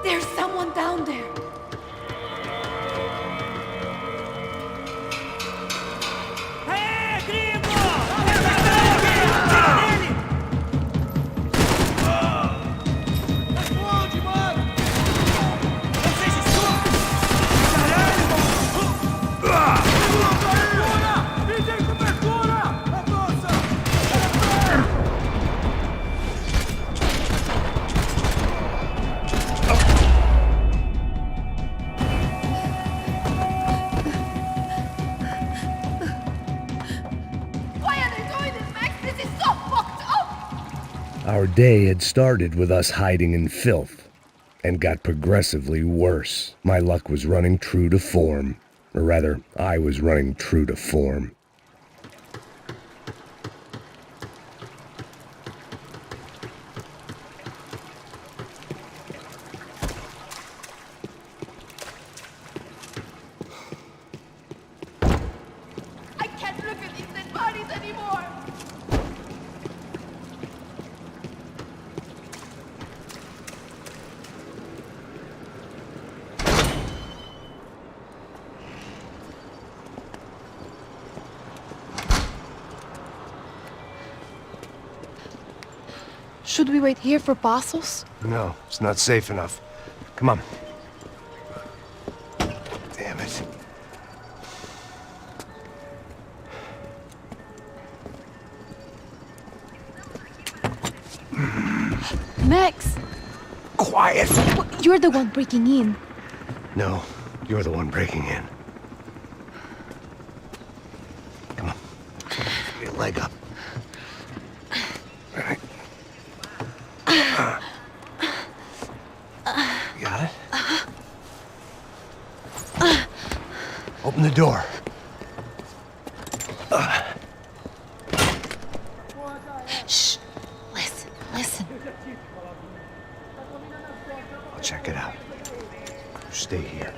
There's someone down there. Aê, gringo! Responde, mano! Vocês estupem! Caralho! Cobertura! Me dê cobertura! Avança! Our day had started with us hiding in filth, and got progressively worse. My luck was running true to form. Or rather, I was running true to form. I can't look at these dead bodies anymore! Should we wait here for Passos? No, it's not safe enough. Come on. Damn it. Max! Quiet! You're the one breaking in. No, you're the one breaking in. Come on. Get your leg up. All right. You got it? Open the door. Shh! Listen, listen. I'll check it out. You stay here.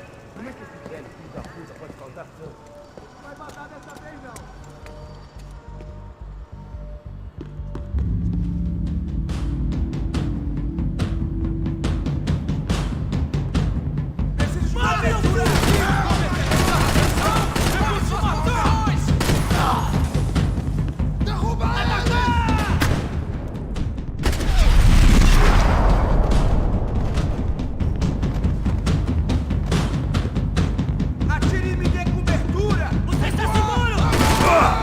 Atire e me dê cobertura! Você está seguro!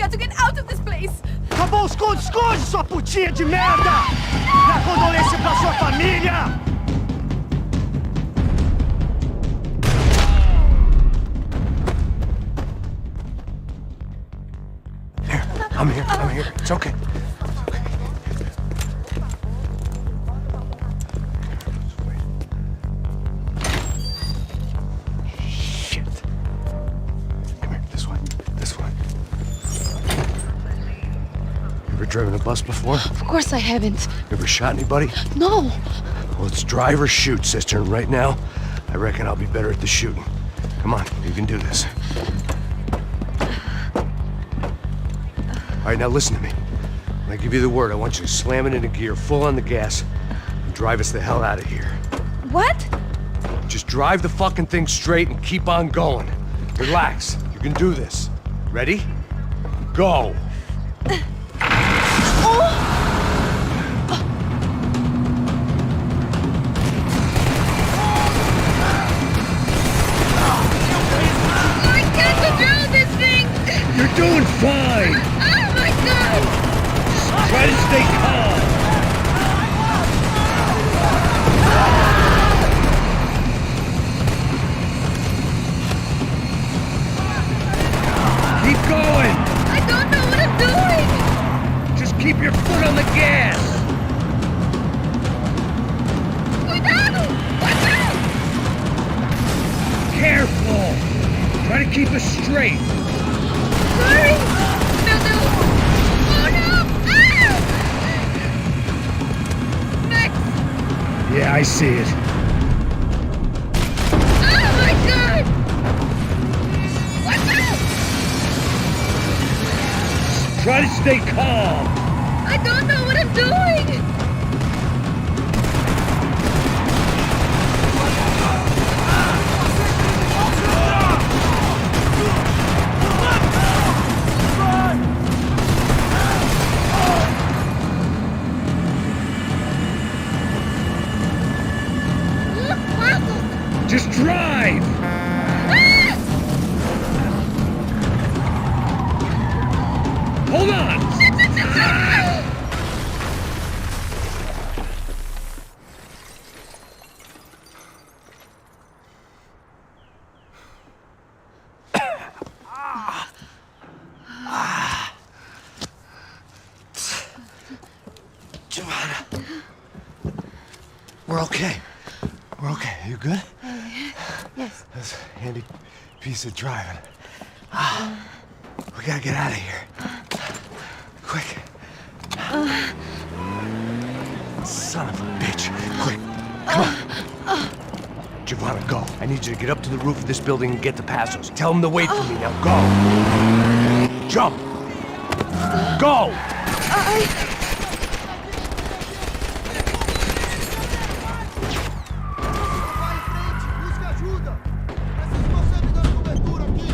got to get out of this place! Acabou os esconde, sua putinha de merda! Minha condolência pra sua família! Here, I'm here. It's okay. Shit. Come here, this way. You ever driven a bus before? Of course I haven't. You ever shot anybody? No! Well, it's drive or shoot, sister, and right now, I reckon I'll be better at the shooting. Come on, you can do this. All right, now listen to me. When I give you the word, I want you to slam it into gear, full on the gas, and drive us the hell out of here. What? Just drive the fucking thing straight and keep on going. Relax. You can do this. Ready? Go! I can't control this thing! You're doing fine! Oh my god! Try to stay calm! Keep going! I don't know what I'm doing! Just keep your foot on the gas! Cuidado! Watch out! Careful! Try to keep us straight! Sorry! No, no! Oh no! Ah! Max! Yeah, I see it. Oh my god! Watch out! Try to stay calm! I don't know what I'm doing! Just drive! Hold on! Giovanna. We're okay. You good? Yes. That's a handy piece of driving. We gotta get out of here. Quick. Son of a bitch. Quick. Come on. Giovanna, go. I need you to get up to the roof of this building and get the Passos. Tell them to wait for me. Now go. Jump. Go. Busca ajuda! Preciso de você me dando cobertura aqui!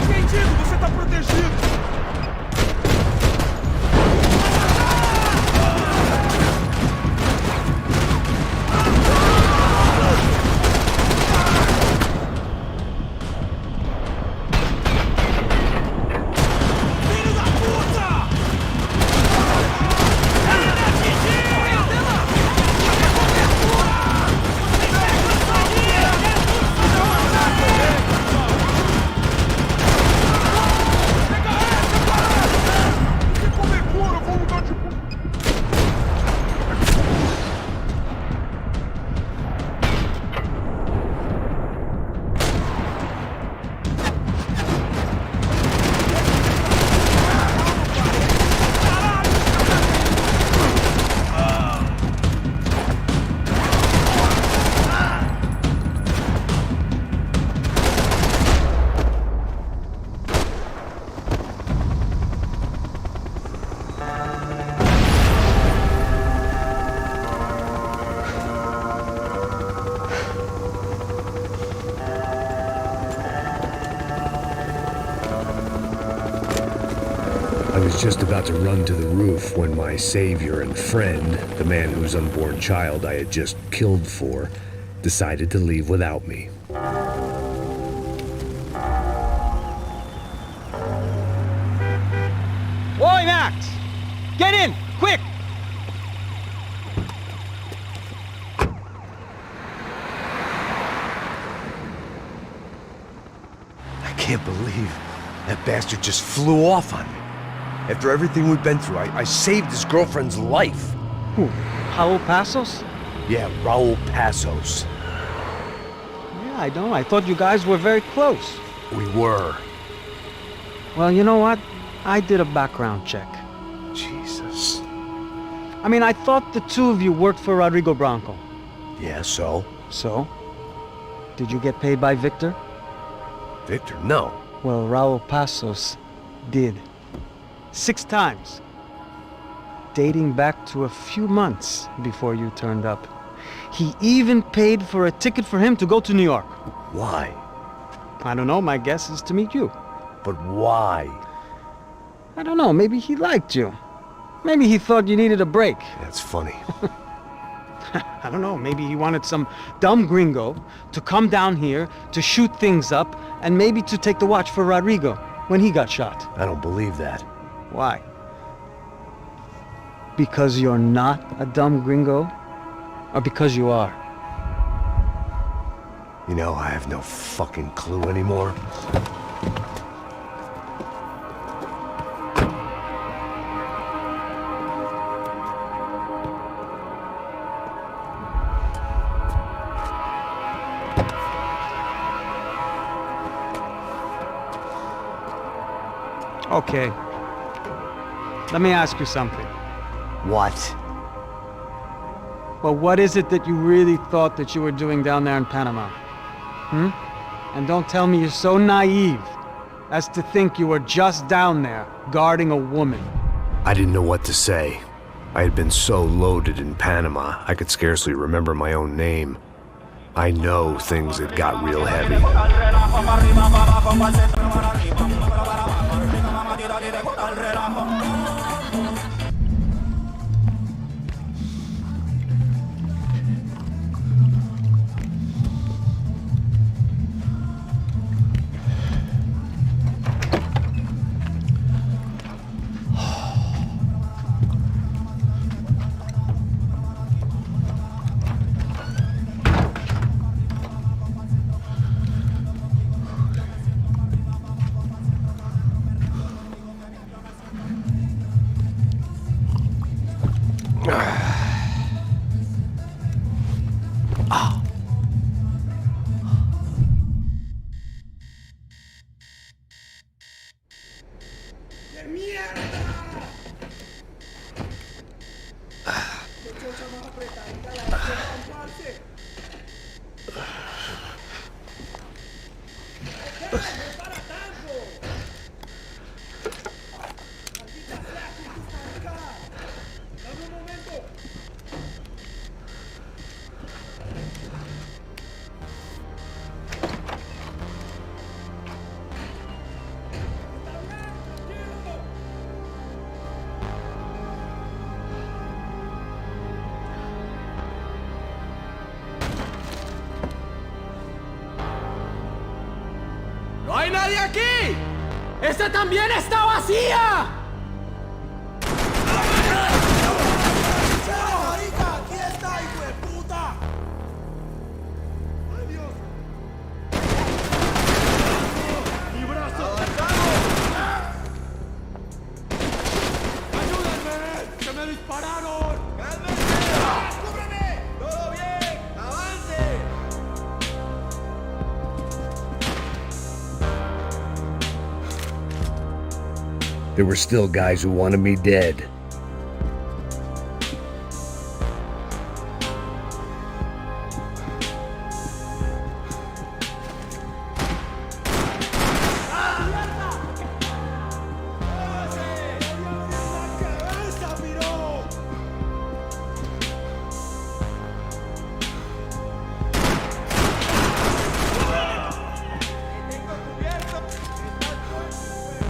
Entendido, você tá protegido! Filho da puta! Ela me atingiu! Pega I was just about to run to the roof when my savior and friend, the man whose unborn child I had just killed for, decided to leave without me. Oi, Max! Get in, quick! I can't believe that bastard just flew off on me. After everything we've been through, I saved his girlfriend's life. Who? Raul Passos? Yeah, Raul Passos. Yeah, I know. I thought you guys were very close. We were. Well, you know what? I did a background check. Jesus. I mean, I thought the two of you worked for Rodrigo Branco. Yeah, so? So? Did you get paid by Victor? Victor, no. Well, Raul Passos did. 6 times. Dating back to a few months before you turned up. He even paid for a ticket for him to go to New York. Why? I don't know, my guess is to meet you. But why? I don't know, maybe he liked you. Maybe he thought you needed a break. That's funny. I don't know, maybe he wanted some dumb gringo to come down here to shoot things up and maybe to take the watch for Rodrigo when he got shot. I don't believe that. Why? Because you're not a dumb gringo? Or because you are? You know, I have no fucking clue anymore. Okay. Let me ask you something. What? Well, what is it that you really thought that you were doing down there in Panama? And don't tell me you're so naive as to think you were just down there guarding a woman. I didn't know what to say. I had been so loaded in Panama, I could scarcely remember my own name. I know things had got real heavy. ¡No hay nadie aquí! ¡Esta también está vacía! ¡Aquí está, hijo de puta! ¡Ay, Dios! ¡Mi brazo! ¡Ayúdenme! ¡Que me dispararon! ¡Cálmense! ¡Cúbreme! ¡Todo bien! ¡Avance! There were still guys who wanted me dead.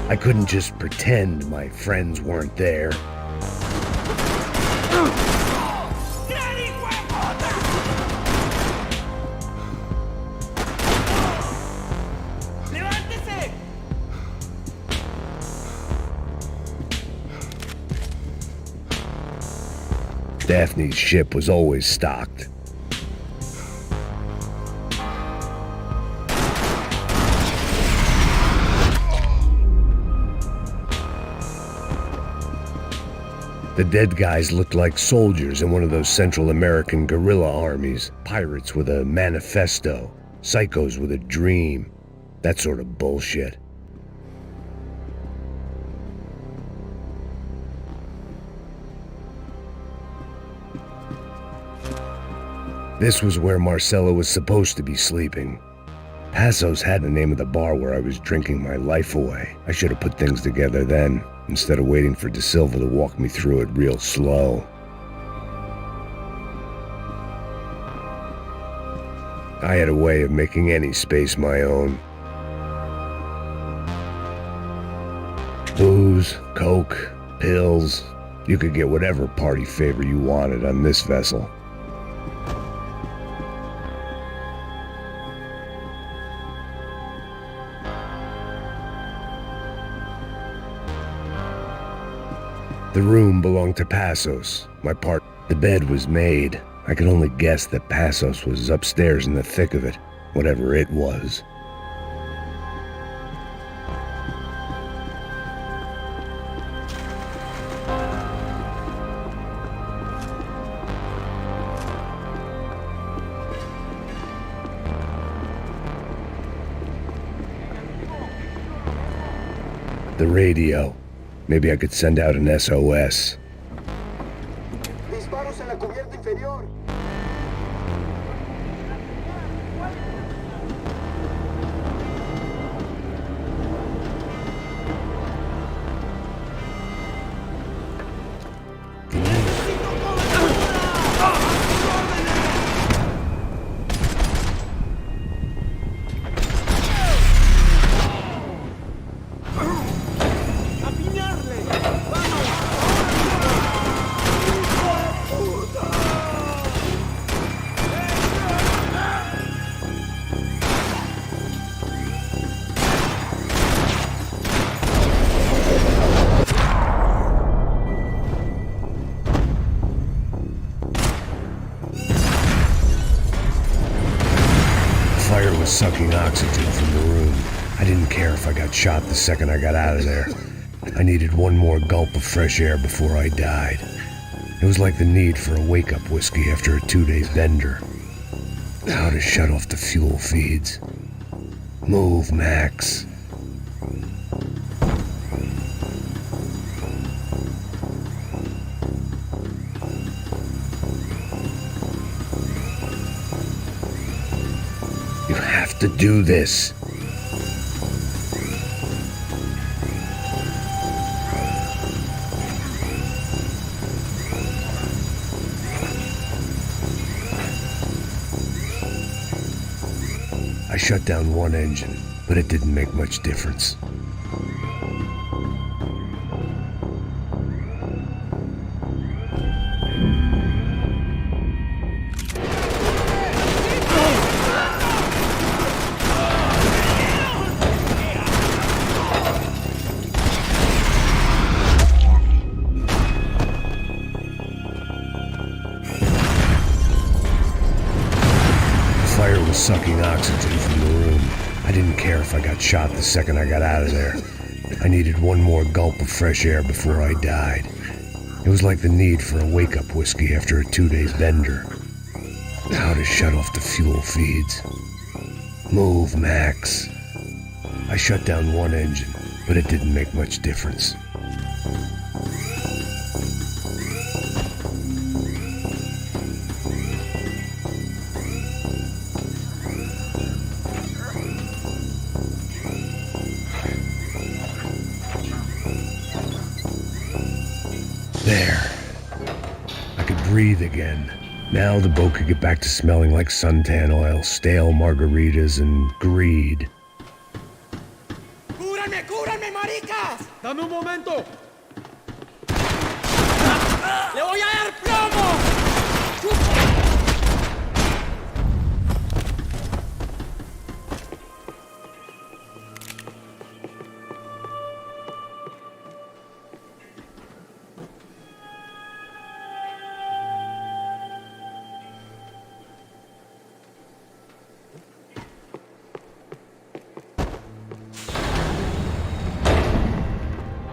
I couldn't just pretend my friends weren't there. Daphne's ship was always stocked. The dead guys looked like soldiers in one of those Central American guerrilla armies. Pirates with a manifesto. Psychos with a dream. That sort of bullshit. This was where Marcelo was supposed to be sleeping. Passos had the name of the bar where I was drinking my life away. I should have put things together then, instead of waiting for De Silva to walk me through it real slow. I had a way of making any space my own. Booze, coke, pills. You could get whatever party favor you wanted on this vessel. The room belonged to Passos, my part. The bed was made. I could only guess that Passos was upstairs in the thick of it, whatever it was. The radio. Maybe I could send out an SOS. Disparos en la cubierta inferior. Sucking oxygen from the room. I didn't care if I got shot the second I got out of there. I needed one more gulp of fresh air before I died. It was like the need for a wake-up whiskey after a 2-day bender. How to shut off the fuel feeds. Move, Max. You have to do this. I shut down one engine, but it didn't make much difference. Sucking oxygen from the room. I didn't care if I got shot the second I got out of there. I needed one more gulp of fresh air before I died. It was like the need for a wake-up whiskey after a 2-day bender. How to shut off the fuel feeds. Move, Max. I shut down one engine, but it didn't make much difference. There. I could breathe again. Now the boat could get back to smelling like suntan oil, stale margaritas, and greed. ¡Cúrame, cúrame, maricas! ¡Dame un momento! ¡Le voy a dar plomo!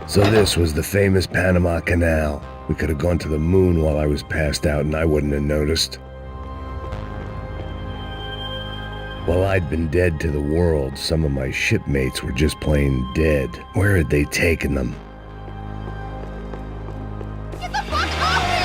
So this was the famous Panama Canal. We could have gone to the moon while I was passed out and I wouldn't have noticed. While I'd been dead to the world, some of my shipmates were just plain dead. Where had they taken them? Get the fuck off me!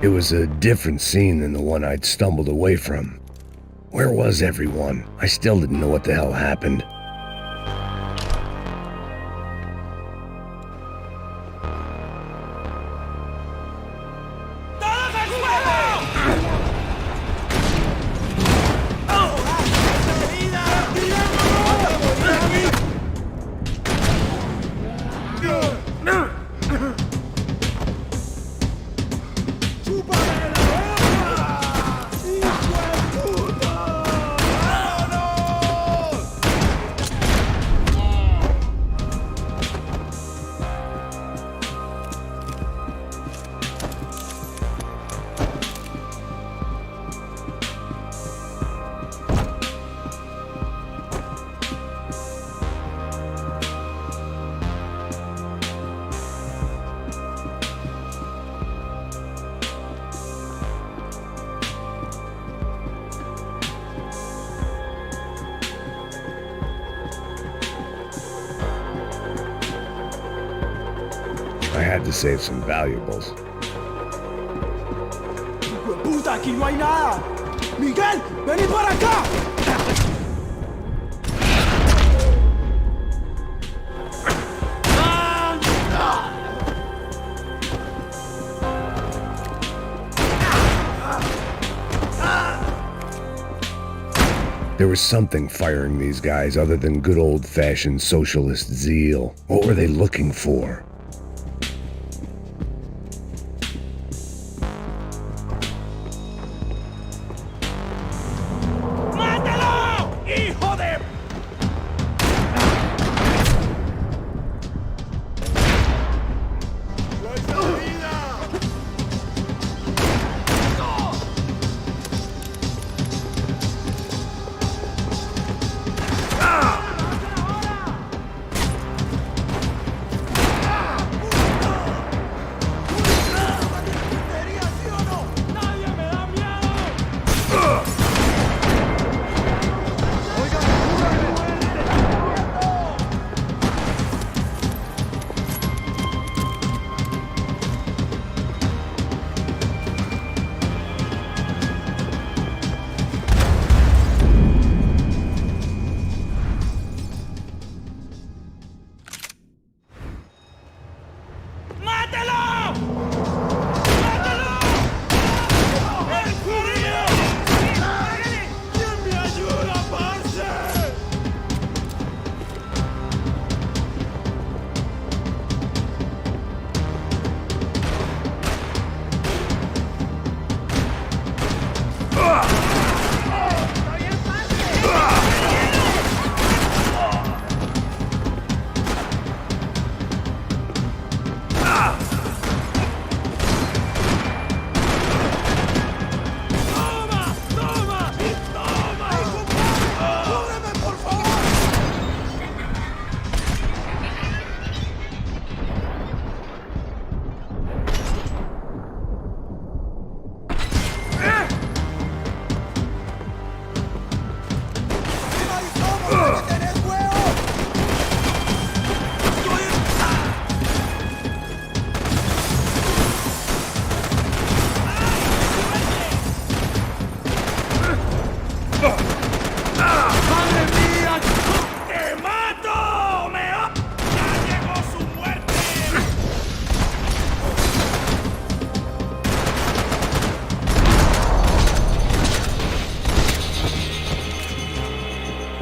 It was a different scene than the one I'd stumbled away from. Where was everyone? I still didn't know what the hell happened. I had to save some valuables. ¡Puta, aquí no hay nada! ¡Miguel, vení para acá! There was something firing these guys other than good old-fashioned socialist zeal. What were they looking for?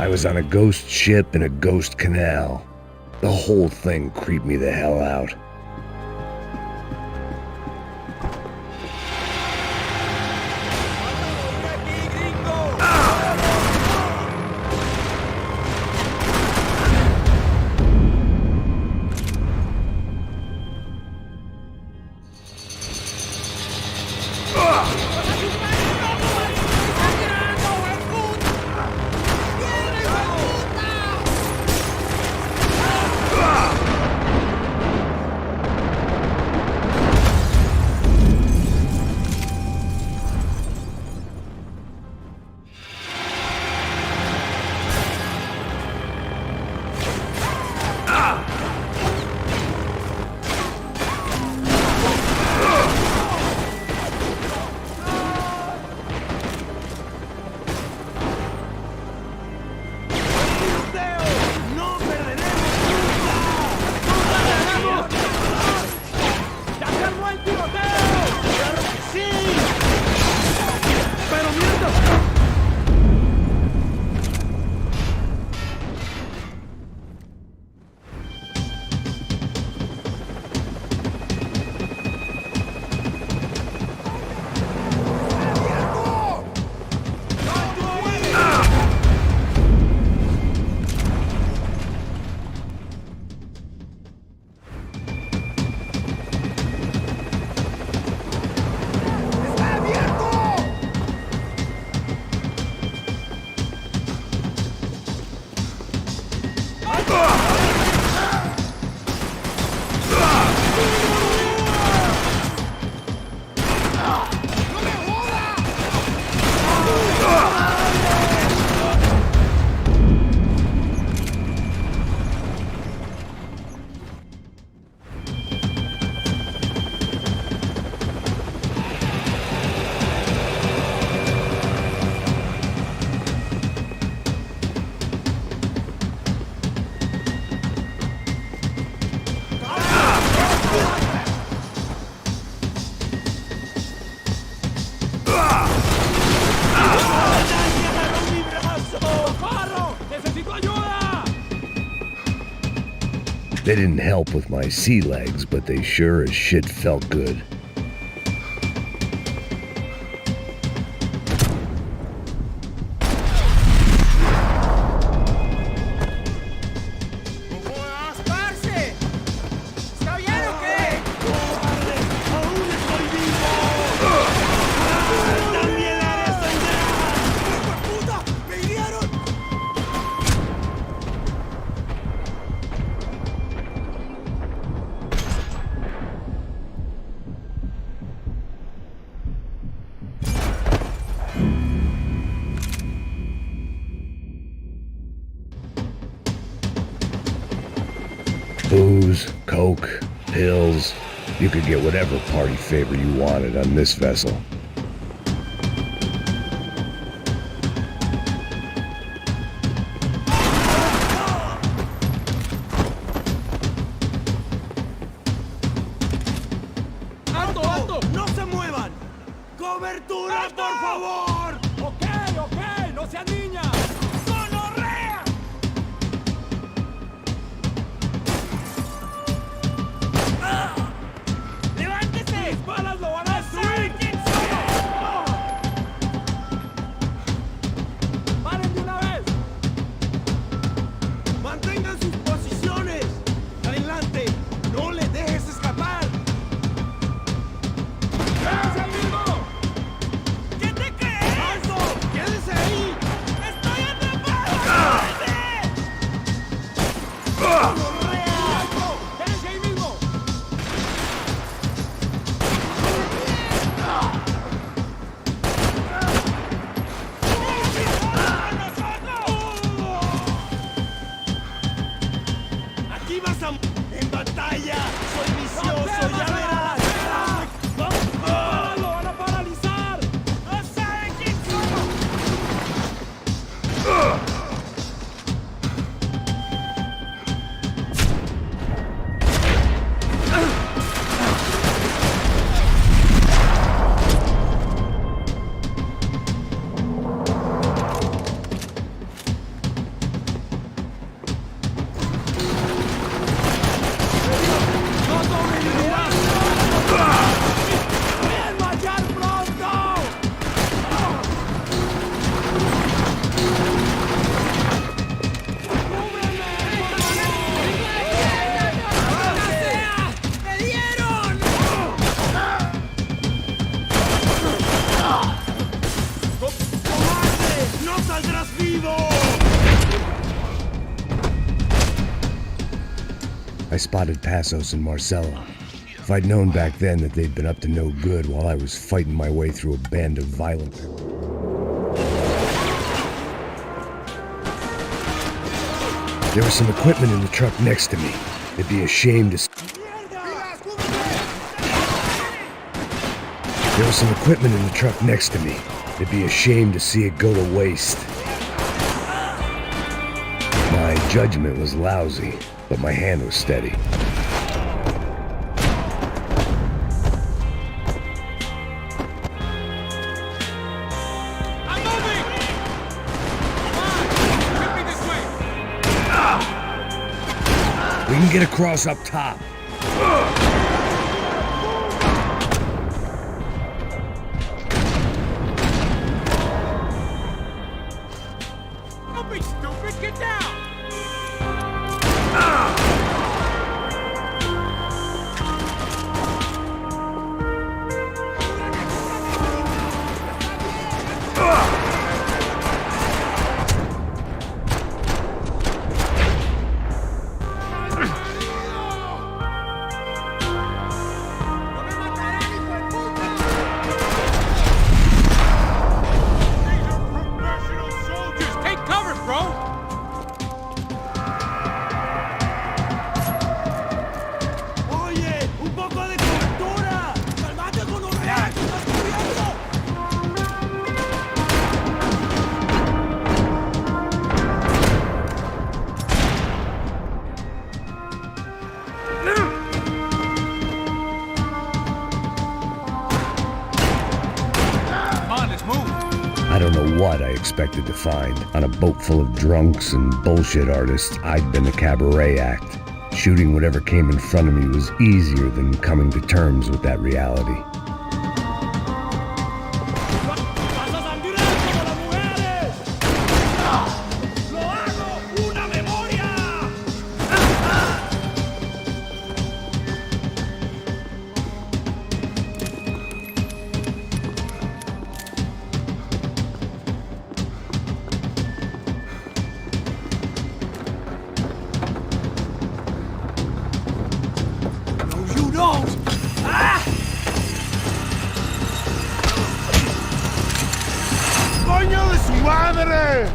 I was on a ghost ship in a ghost canal. The whole thing creeped me the hell out. They didn't help with my sea legs, but they sure as shit felt good. Booze, coke, pills. You could get whatever party favor you wanted on this vessel. ¡Alto, alto! ¡No se muevan! ¡Cobertura, por favor! Ok, ok, no sean niñas. ¡Gonorrea! ¡Levántese! ¡Mis balas lo van a destruir! ¡Paren de una vez! ¡Mantengan sus posiciones! ¡Adelante! ¡No le dejes escapar! ¡Quédese amigo! ¿Qué te crees? ¡Alto! ¡Quédese ahí! ¡Estoy atrapado! ¡Gonorrea! ¡Alto! ¡Quédese ahí mismo! ¡Aquí vas a... ¡En batalla! ¡Soy vicioso! ¡Ya verás! ¡Lo van a paralizar! ¡No saben quién somos! spotted Passos and Marcelo. If I'd known back then that they'd been up to no good while I was fighting my way through a band of violent... There was some equipment in the truck next to me. It'd be a shame to... There was some equipment in the truck next to me. It'd be a shame to see it go to waste. My judgment was lousy, but my hand was steady. I'm moving! Come on! Hit me this way! We can get across up top. Don't be stupid! Get down! Take cover, bro! Oye, un poco de cobertura. Calmate con los reales. ¿Estás cubierto? Come on, let's move. I don't know what I expected to find. On a boat full of drunks and bullshit artists, I'd been a cabaret act. Shooting whatever came in front of me was easier than coming to terms with that reality. ¡Vas a sangrar como las mujeres! ¡Lo hago! ¡Una memoria! No, you don't! Ah! ¡Coño de su madre!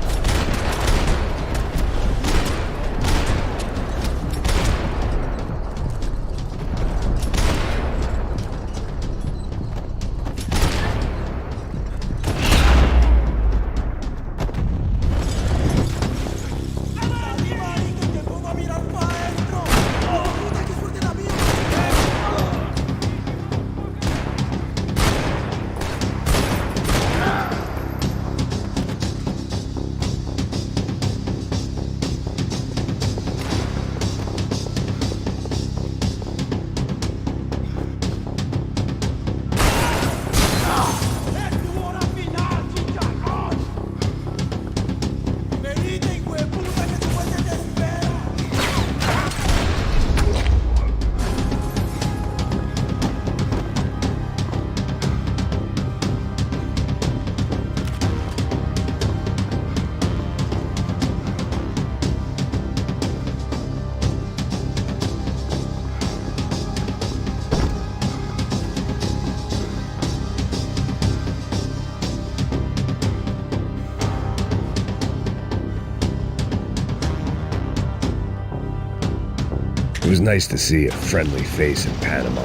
It was nice to see a friendly face in Panama.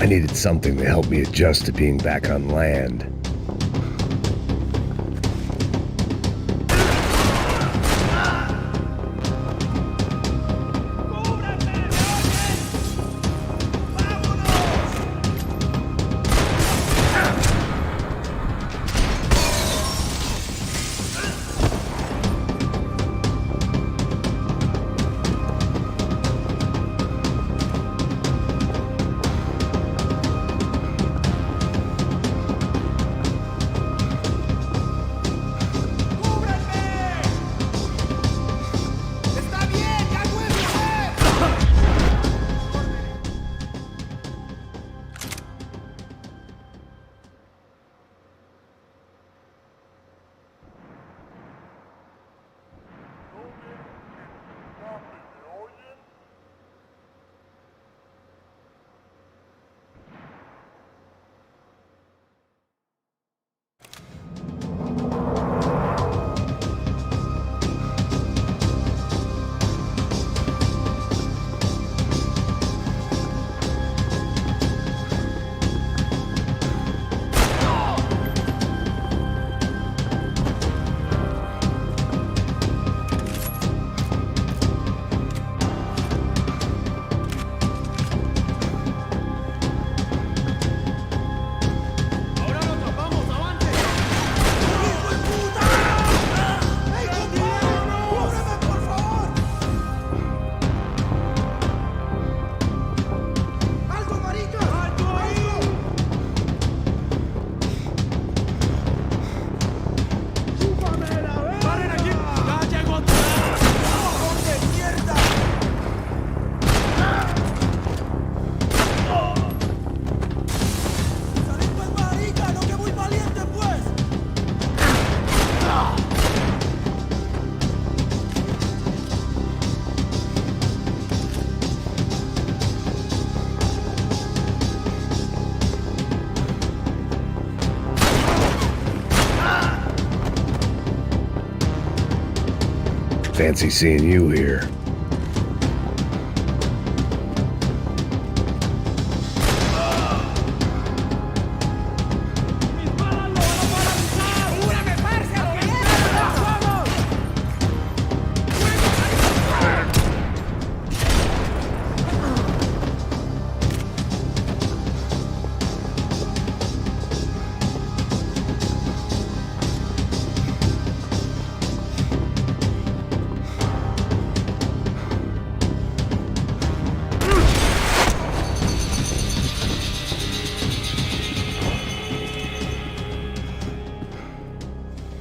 I needed something to help me adjust to being back on land. Fancy seeing you here.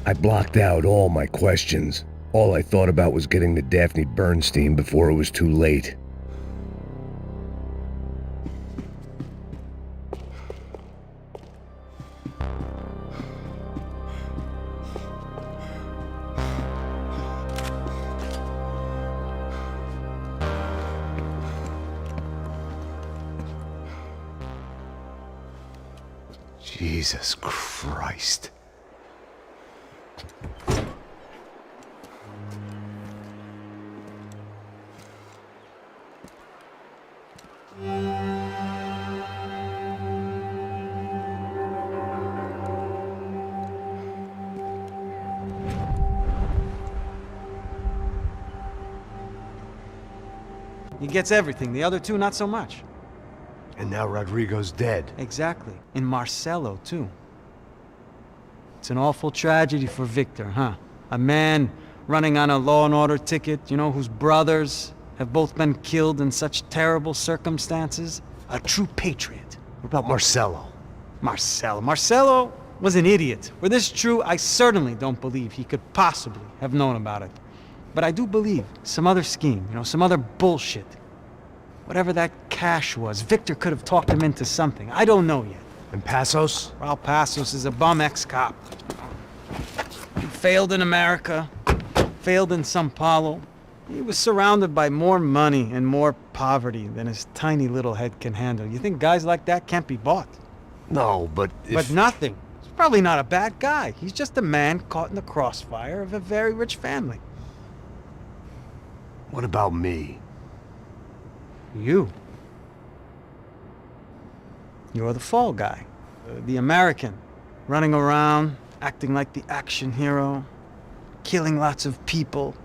I blocked out all my questions. All I thought about was getting to Daphne Bernstein before it was too late. Jesus Christ. He gets everything, the other two not so much. And now Rodrigo's dead. Exactly. And Marcelo, too. It's an awful tragedy for Victor, huh? A man running on a law and order ticket, you know, whose brothers have both been killed in such terrible circumstances. A true patriot. What about Marcelo? Marcelo was an idiot. Were this true, I certainly don't believe he could possibly have known about it. But I do believe some other scheme, you know, some other bullshit. Whatever that cash was, Victor could have talked him into something. I don't know yet. And Passos? Raul Passos is a bum ex-cop. He failed in America, failed in Sao Paulo. He was surrounded by more money and more poverty than his tiny little head can handle. You think guys like that can't be bought? No, but if... But nothing. He's probably not a bad guy. He's just a man caught in the crossfire of a very rich family. What about me? You? You're the fall guy. The American. Running around, acting like the action hero. Killing lots of people.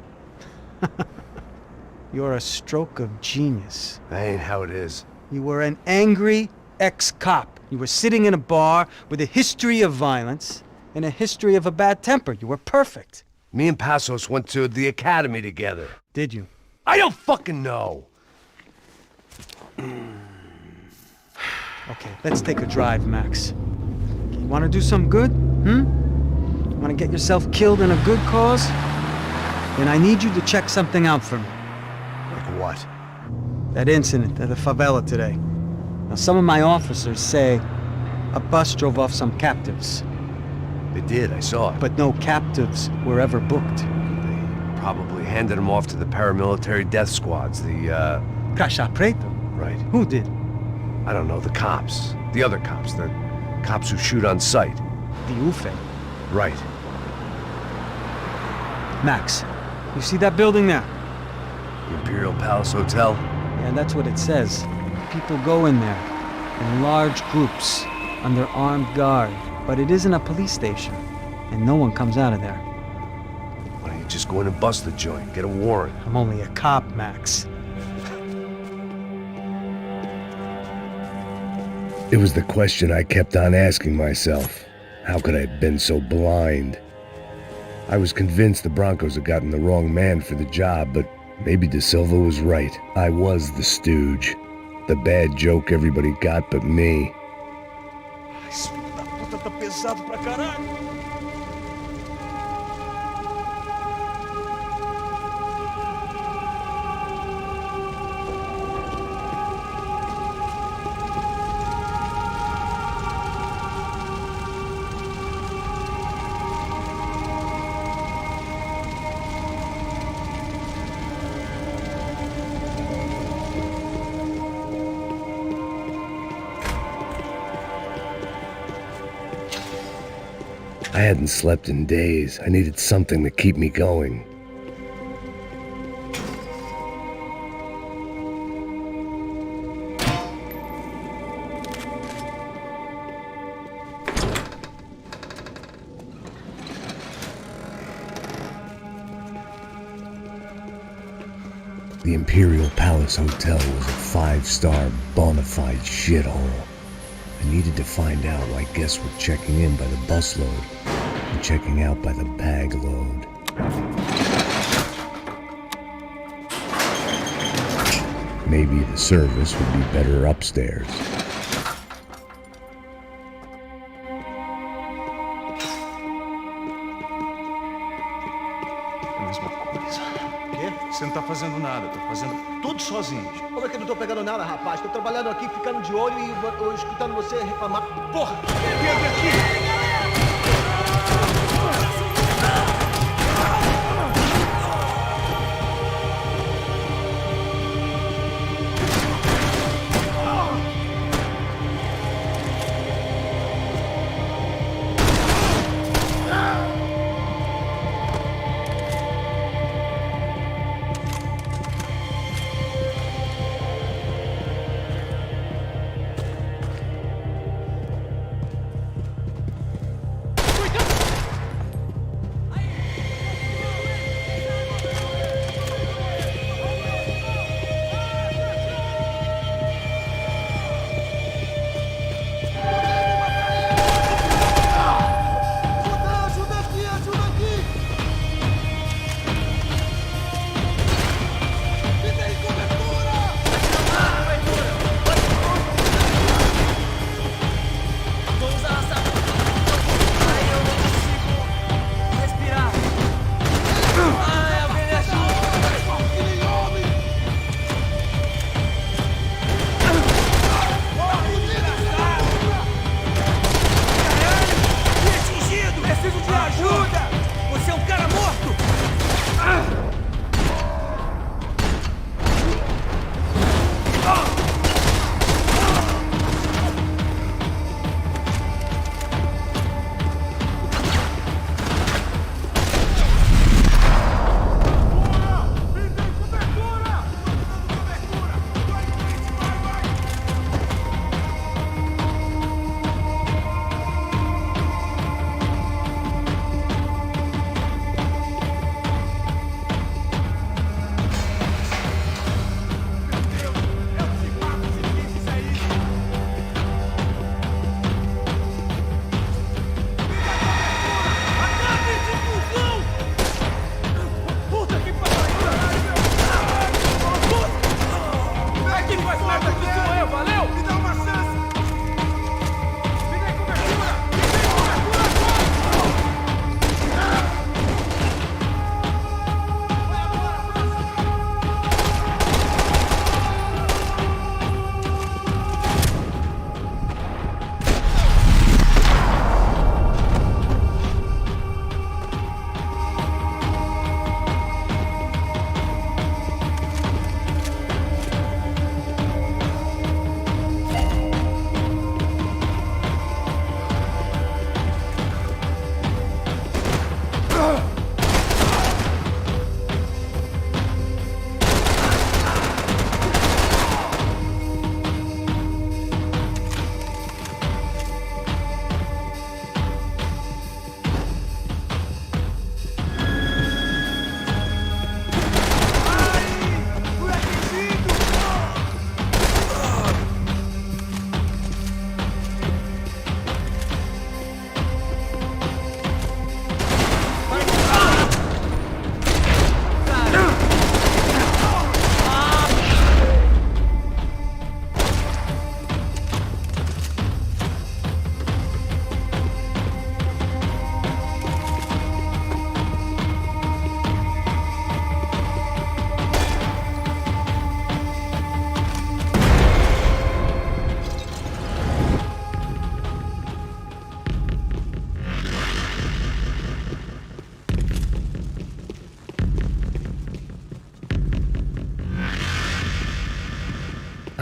You're a stroke of genius. That ain't how it is. You were an angry ex-cop. You were sitting in a bar with a history of violence and a history of a bad temper. You were perfect. Me and Passos went to the academy together. Did you? I don't fucking know. Okay, let's take a drive, Max. You want to do some good? You want to get yourself killed in a good cause? Then I need you to check something out for me. Like what? That incident at the favela today. Now, some of my officers say a bus drove off some captives. They did, I saw it. But no captives were ever booked. They probably handed them off to the paramilitary death squads, the, Caixa Preta? Right. Who did? I don't know, the cops. The other cops, the cops who shoot on sight. The UFE. Right. Max, you see that building there? The Imperial Palace Hotel? Yeah, that's what it says. People go in there in large groups under armed guard. But it isn't a police station, and no one comes out of there. Why don't you just go in and bust the joint, get a warrant? I'm only a cop, Max. It was the question I kept on asking myself. How could I have been so blind? I was convinced the Broncos had gotten the wrong man for the job, but maybe De Silva was right. I was the stooge. The bad joke everybody got but me. Tá pesado pra caralho. I hadn't slept in days. I needed something to keep me going. The Imperial Palace Hotel was a five-star, bona fide shithole. I needed to find out why guests were checking in by the busload and checking out by the bag load. Maybe the service would be better upstairs. Você não tá fazendo nada, tô fazendo tudo sozinho. Como é que eu não tô pegando nada, rapaz? Tô trabalhando aqui, ficando de olho e escutando você reclamar. Porra! Vem aqui!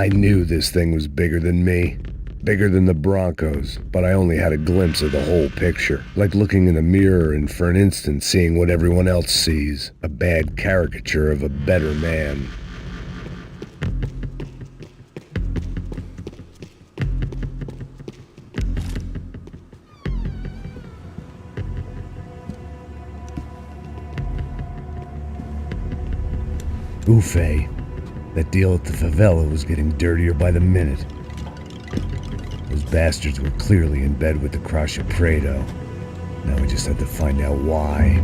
I knew this thing was bigger than me. Bigger than the Broncos, but I only had a glimpse of the whole picture. Like looking in a mirror and for an instant seeing what everyone else sees. A bad caricature of a better man. Ufe. That deal at the favela was getting dirtier by the minute. Those bastards were clearly in bed with the Crusher Prado. Now we just had to find out why.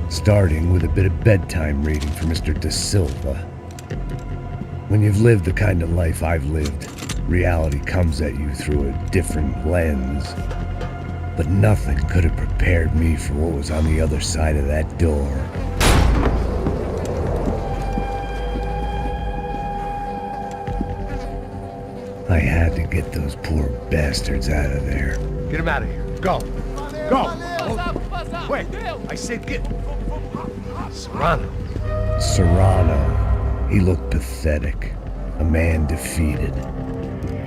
Starting with a bit of bedtime reading for Mr. De Silva. When you've lived the kind of life I've lived, reality comes at you through a different lens. But nothing could have prepared me for what was on the other side of that door. I had to get those poor bastards out of there. Get him out of here. Go. Go. Wait. I said get... Serrano. Serrano. He looked pathetic. A man defeated.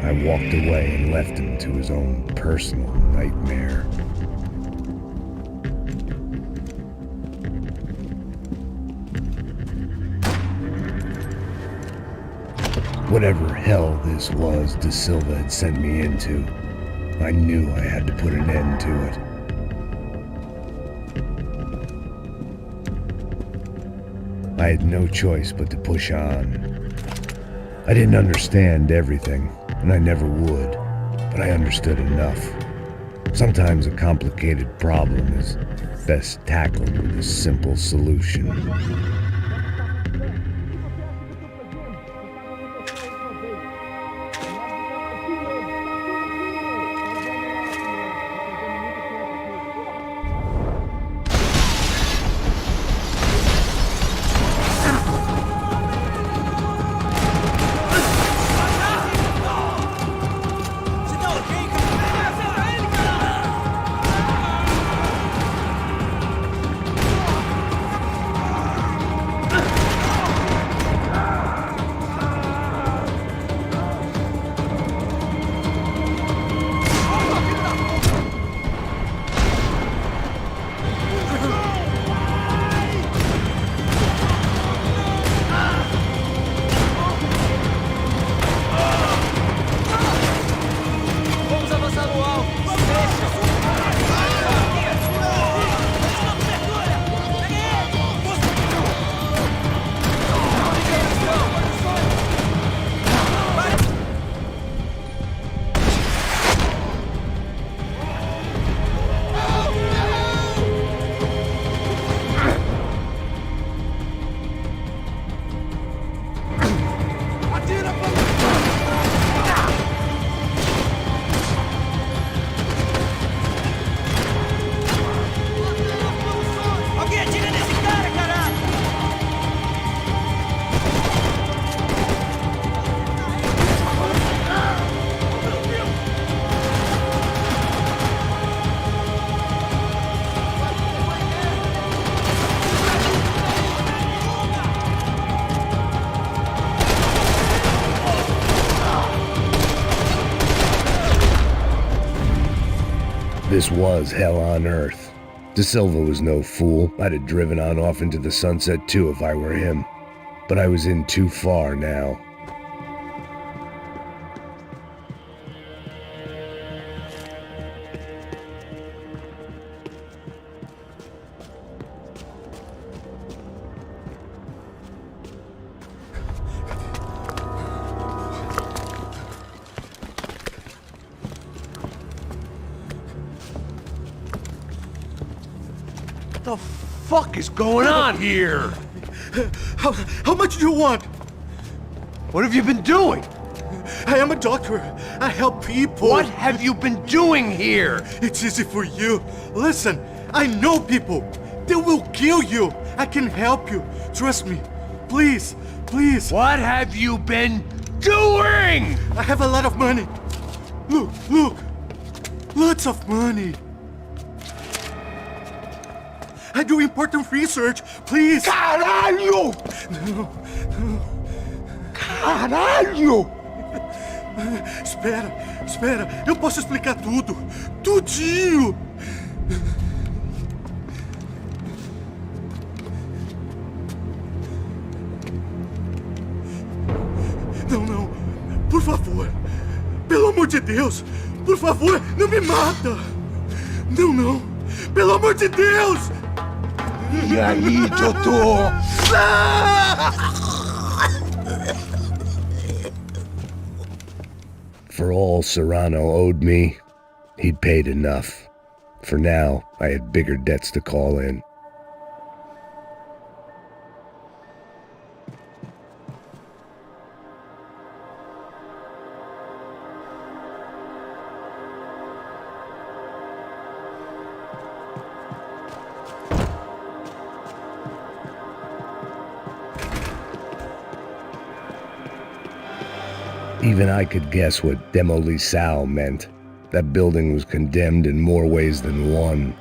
I walked away and left him to his own personal nightmare. Whatever hell this was De Silva had sent me into, I knew I had to put an end to it. I had no choice but to push on. I didn't understand everything, and I never would, but I understood enough. Sometimes a complicated problem is best tackled with a simple solution. This was hell on earth. De Silva was no fool. I'd have driven on off into the sunset too if I were him. But I was in too far now. What the fuck is going on here? How much do you want? What have you been doing? I am a doctor. I help people. What have you been doing here? It's easy for you. Listen, I know people. They will kill you. I can help you. Trust me. Please, please. What have you been doing? I have a lot of money. Look, look. Lots of money. I do important research. Please. Caralho! No, no. Caralho! Espera, eu posso explicar tudo. Tudinho. Não, por favor. Pelo amor de Deus, por favor, não me mata. Não, pelo amor de Deus. E aí, doutor? For all Serrano owed me, he'd paid enough. For now, I had bigger debts to call in. Even I could guess what demolisal meant. That building was condemned in more ways than one.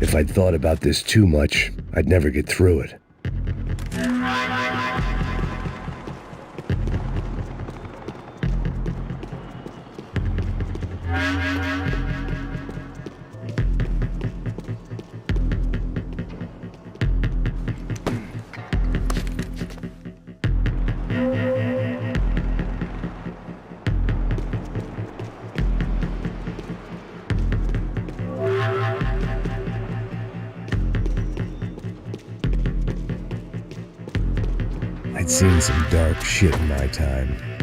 If I'd thought about this too much, I'd never get through it. I'd seen some dark shit in my time, but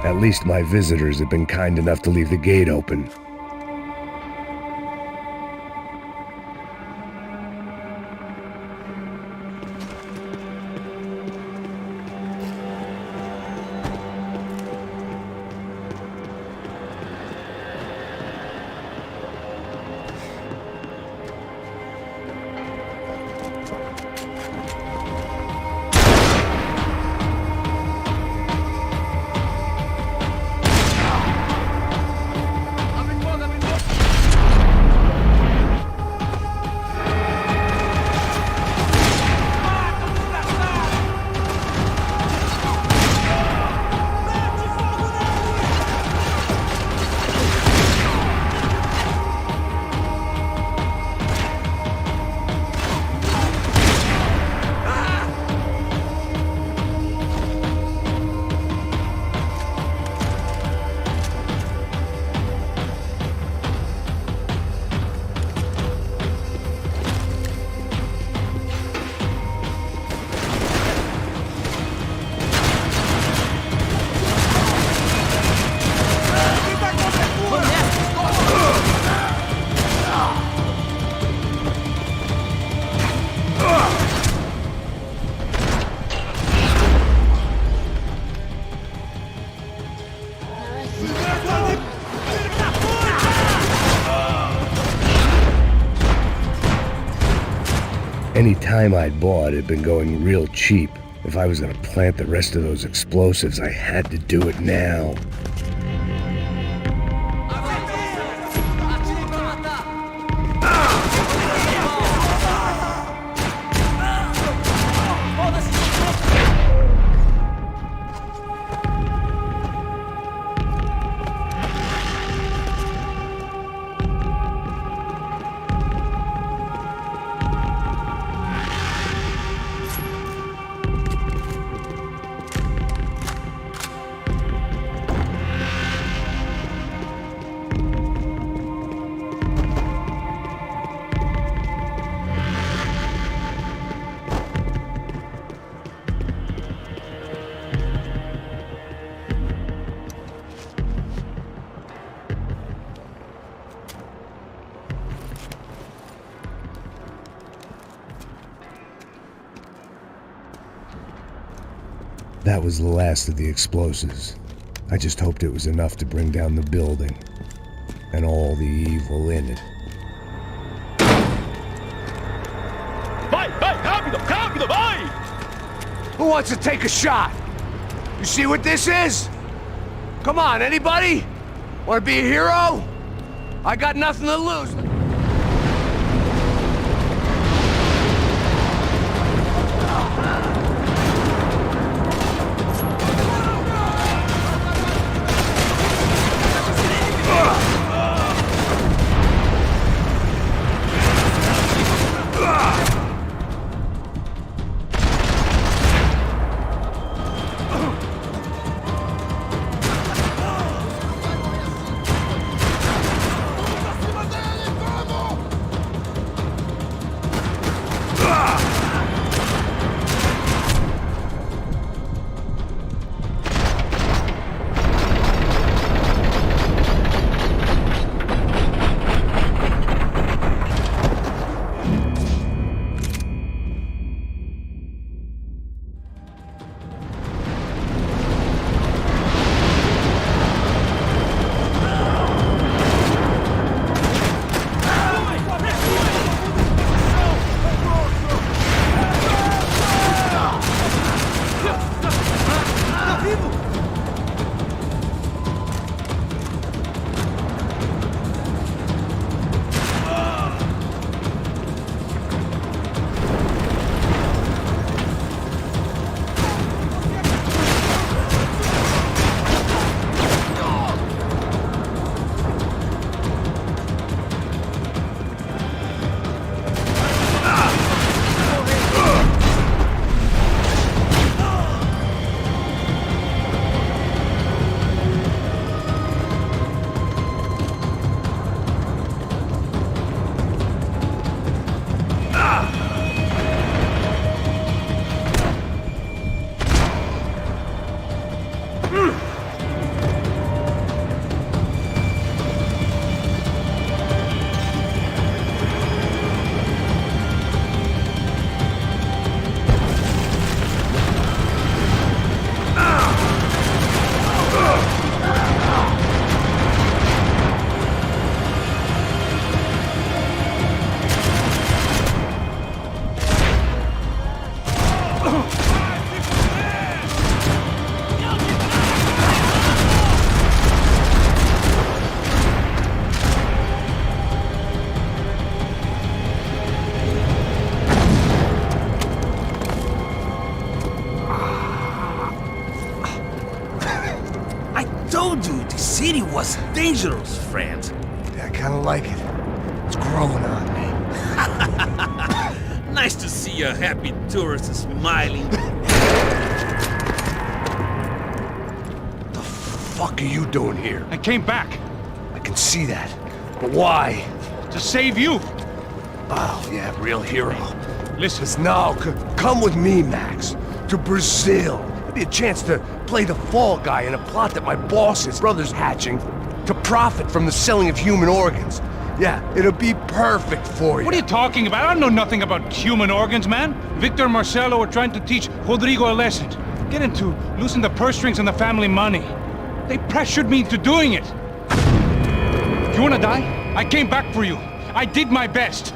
at least my visitors have been kind enough to leave the gate open. Any time I'd bought had been going real cheap. If I was gonna plant the rest of those explosives, I had to do it now. That was the last of the explosives. I just hoped it was enough to bring down the building and all the evil in it. Vai, rápido, rápido, vai! Who wants to take a shot? You see what this is? Come on, anybody? Want to be a hero? I got nothing to lose. city was dangerous, friend. Yeah, I kinda like it. It's growing on me. Nice to see a happy tourist smiling. The fuck are you doing here? I came back I can see that. But why? to save you. Oh, yeah, real hero. Listen, No, come with me, Max. To Brazil. It'll be a chance to play the fall guy in a plot that my boss's brother's hatching to profit from the selling of human organs. Yeah, it'll be perfect for you. what are you talking about? I don't know nothing about human organs, man. Victor and Marcelo were trying to teach Rodrigo a lesson. Get him to loosen the purse strings on the family money. They pressured me into doing it. You wanna die? I came back for you. I did my best.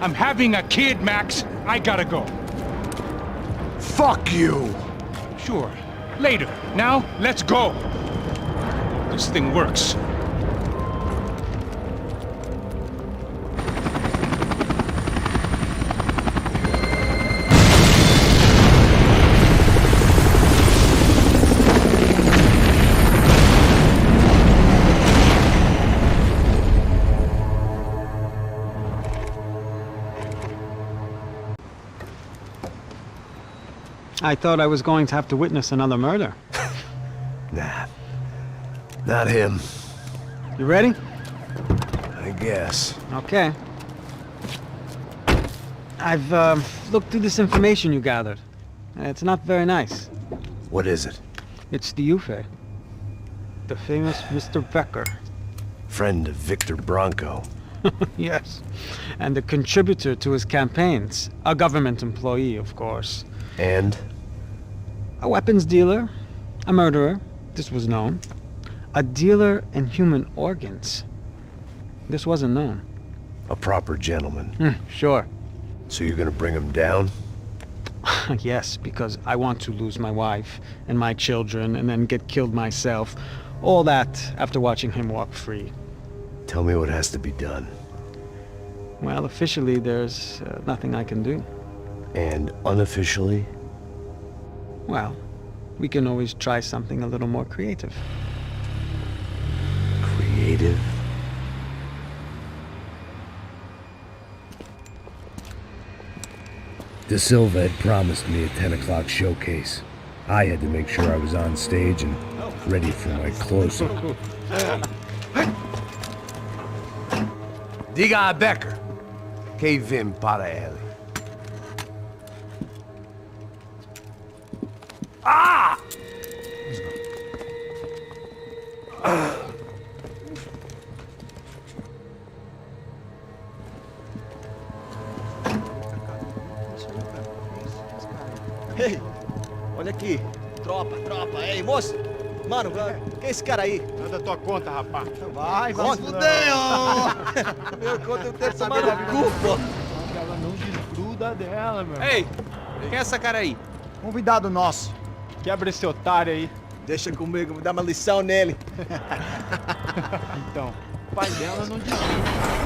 I'm having a kid, Max. I gotta go. Fuck you! Sure. Later. Now, let's go. This thing works. I thought I was going to have to witness another murder. Nah. Not him. You ready? I guess. Okay. I've looked through this information you gathered. It's not very nice. What is it? It's the Ufe. The famous Mr. Becker. Friend of Victor Bronco. Yes. And a contributor to his campaigns. A government employee, of course. And? A weapons dealer, a murderer, this was known. A dealer in human organs, this wasn't known. A proper gentleman. Sure. So you're gonna bring him down? Yes, because I want to lose my wife and my children and then get killed myself. All that after watching him walk free. Tell me what has to be done. Well, officially, there's nothing I can do. And unofficially? Well, we can always try something a little more creative. Creative? De Silva had promised me a 10 o'clock showcase. I had to make sure I was on stage and ready for my close-up. Diga a Becker. Que vim para ele. Ah! Ei, olha aqui. Tropa, tropa. Ei, moço. Mano, quem é esse cara aí? Manda tua conta, rapaz. Vai fudeu! Meu conta eu tenho tomado no cu, pô. Ela não desgruda dela, meu. Ei, quem é essa cara aí? Convidado nosso. Quebra esse otário aí. Deixa comigo, me dá uma lição nele. Então, o pai dela não desgruda.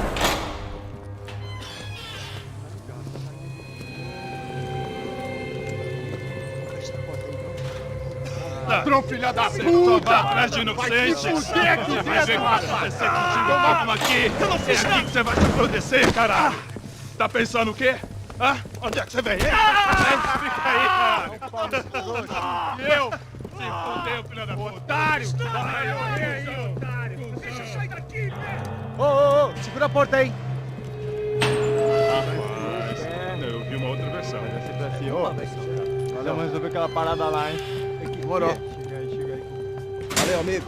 Ladrão, filha da puta! Vai atrás de inocente! Vai ver o que vai acontecer contigo mesmo aqui! É aqui que você vai se acontecer, caralho! Tá pensando o quê? Hã? Onde é que você vem? Fica aí, caralho! E eu? Se fudeu, filha da puta! Otário! Vai, otário! Deixa eu sair daqui, velho! Ô, segura a porta aí. Eu vi uma outra versão. Vamos resolver aquela parada lá, hein? Demorou. Chega aí. Valeu, amigo.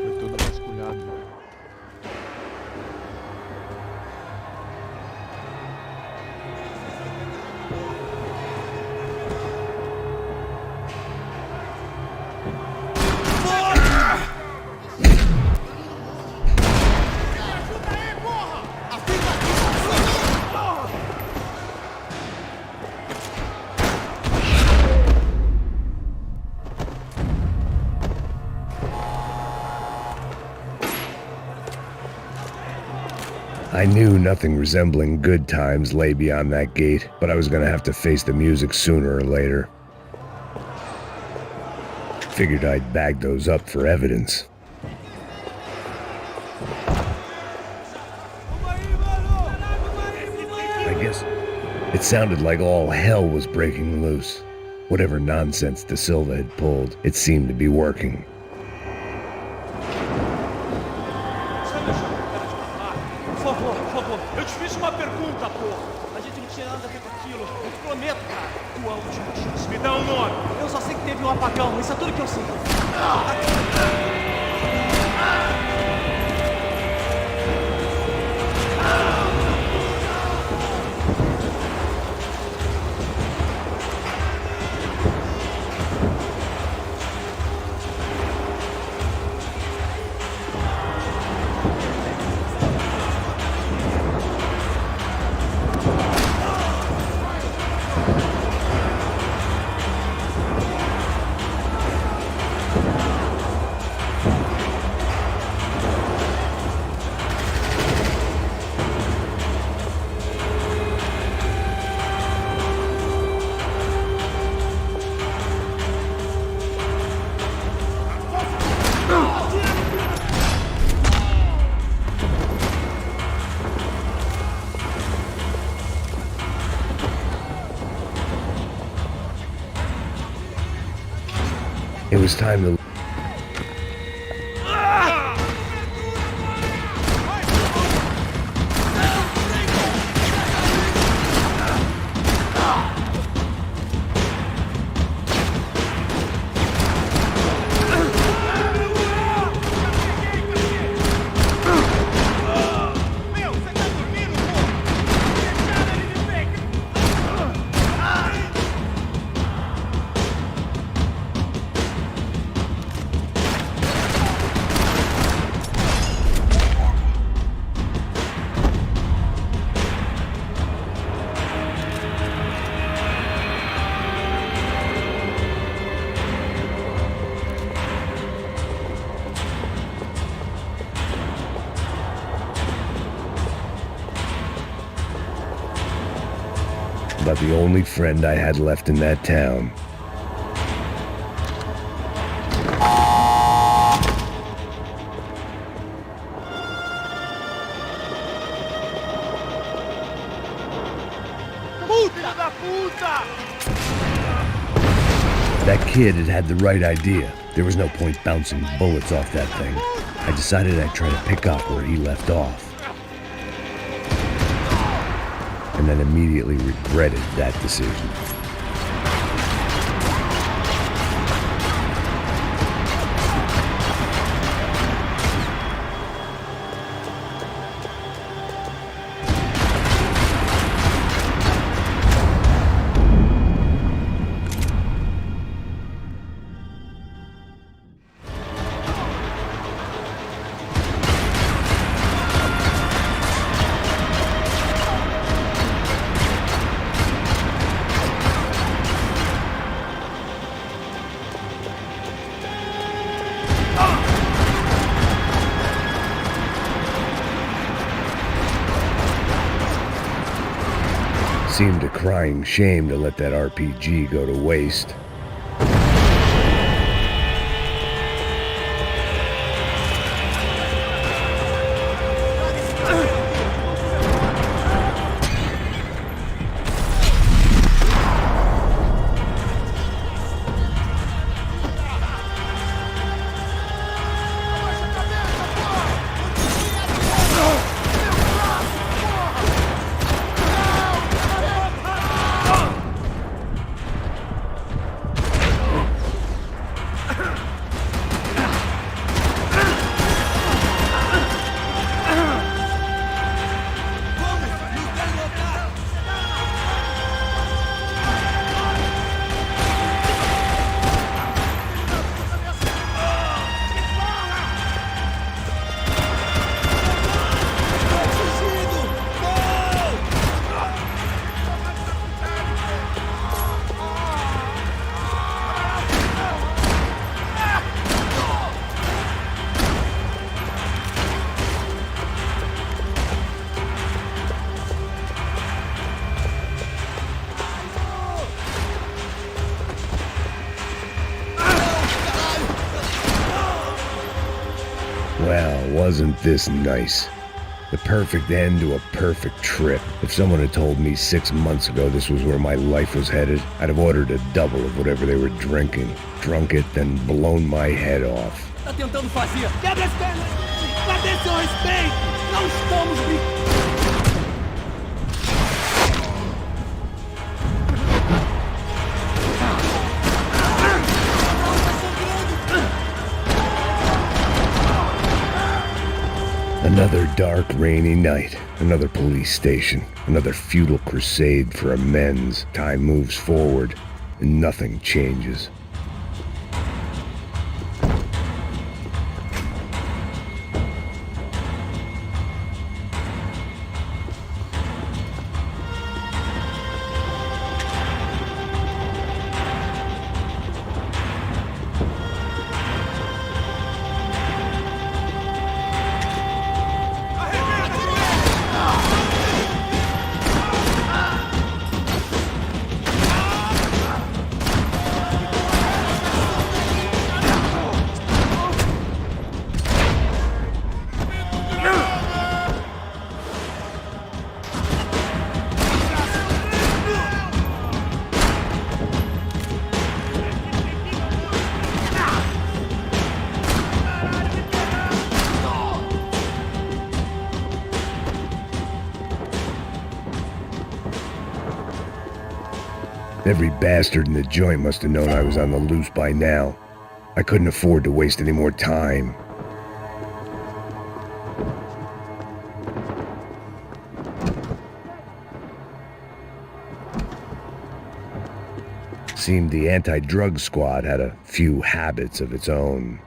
Foi todo vasculhado. I knew nothing resembling good times lay beyond that gate, but I was gonna have to face the music sooner or later. Figured I'd bag those up for evidence. I guess it sounded like all hell was breaking loose. Whatever nonsense De Silva had pulled, it seemed to be working. Por favor, eu te fiz uma pergunta, porra! A gente não tinha nada a ver com aquilo. Eu te prometo, cara. Tua última chance. Me dá um nome. Eu só sei que teve um apagão. Isso é tudo que eu sei. It was time to... About the only friend I had left in that town. That kid had the right idea. There was no point bouncing bullets off that thing. I decided I'd try to pick up where he left off. And then immediately regretted that decision. Seemed a crying shame to let that RPG go to waste. Well, wasn't this nice? The perfect end to a perfect trip. If someone had told me 6 months ago this was where my life was headed, I'd have ordered a double of whatever they were drinking, drunk it, then blown my head off. Tá tentando fazer? Quebra as pernas! Cadê seu respeito? Não estamos Another dark, rainy night. Another police station. Another futile crusade for amends. Time moves forward, and nothing changes. Every bastard in the joint must have known I was on the loose by now. I couldn't afford to waste any more time. Seemed the anti-drug squad had a few habits of its own.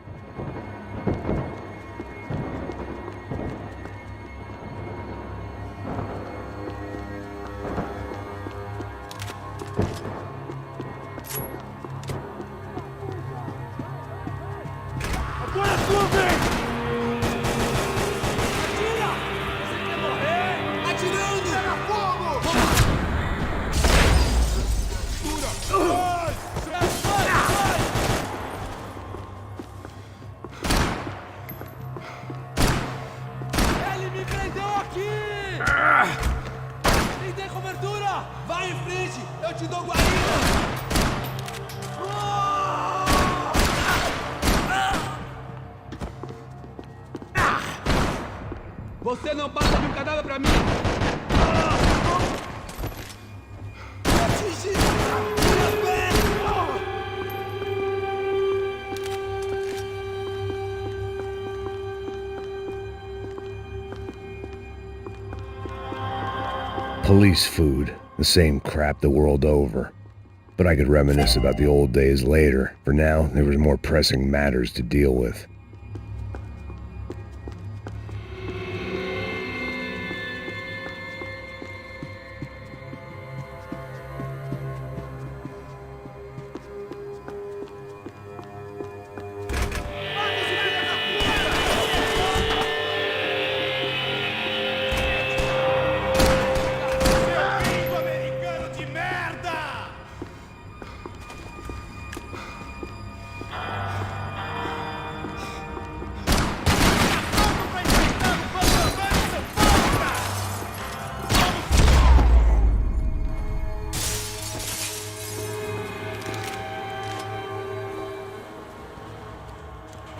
Você não passa de um cadáver pra mim! Police food, the same crap the world over. But I could reminisce about the old days later. For now, there was more pressing matters to deal with.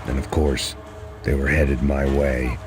And of course, they were headed my way.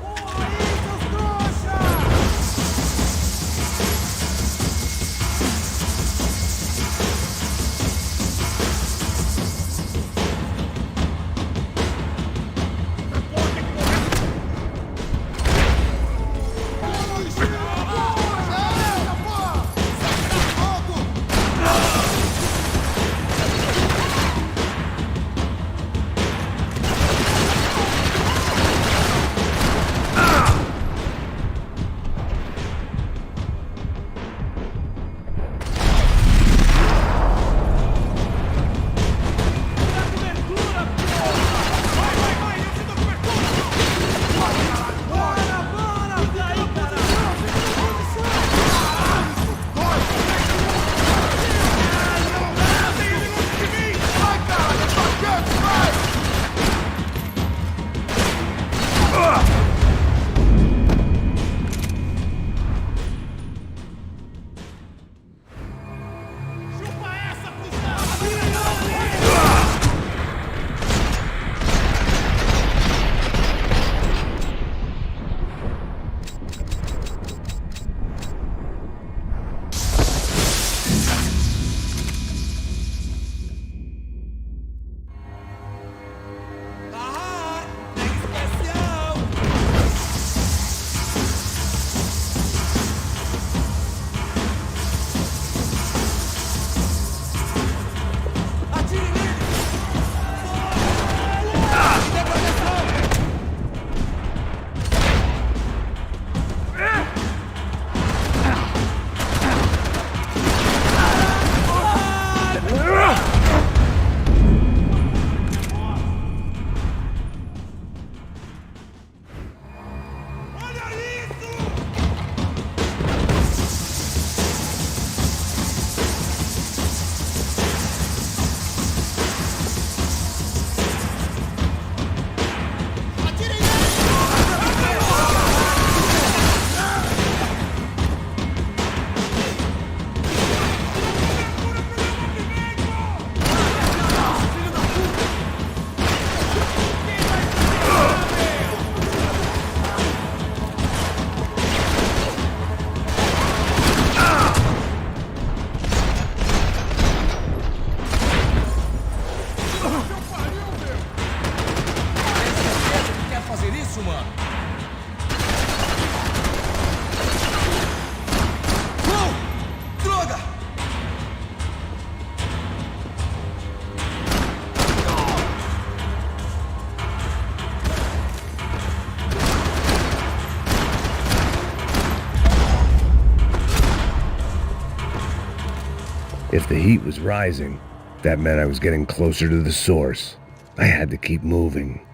If the heat was rising, that meant I was getting closer to the source. I had to keep moving.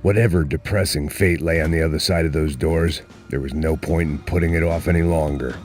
Whatever depressing fate lay on the other side of those doors, there was no point in putting it off any longer.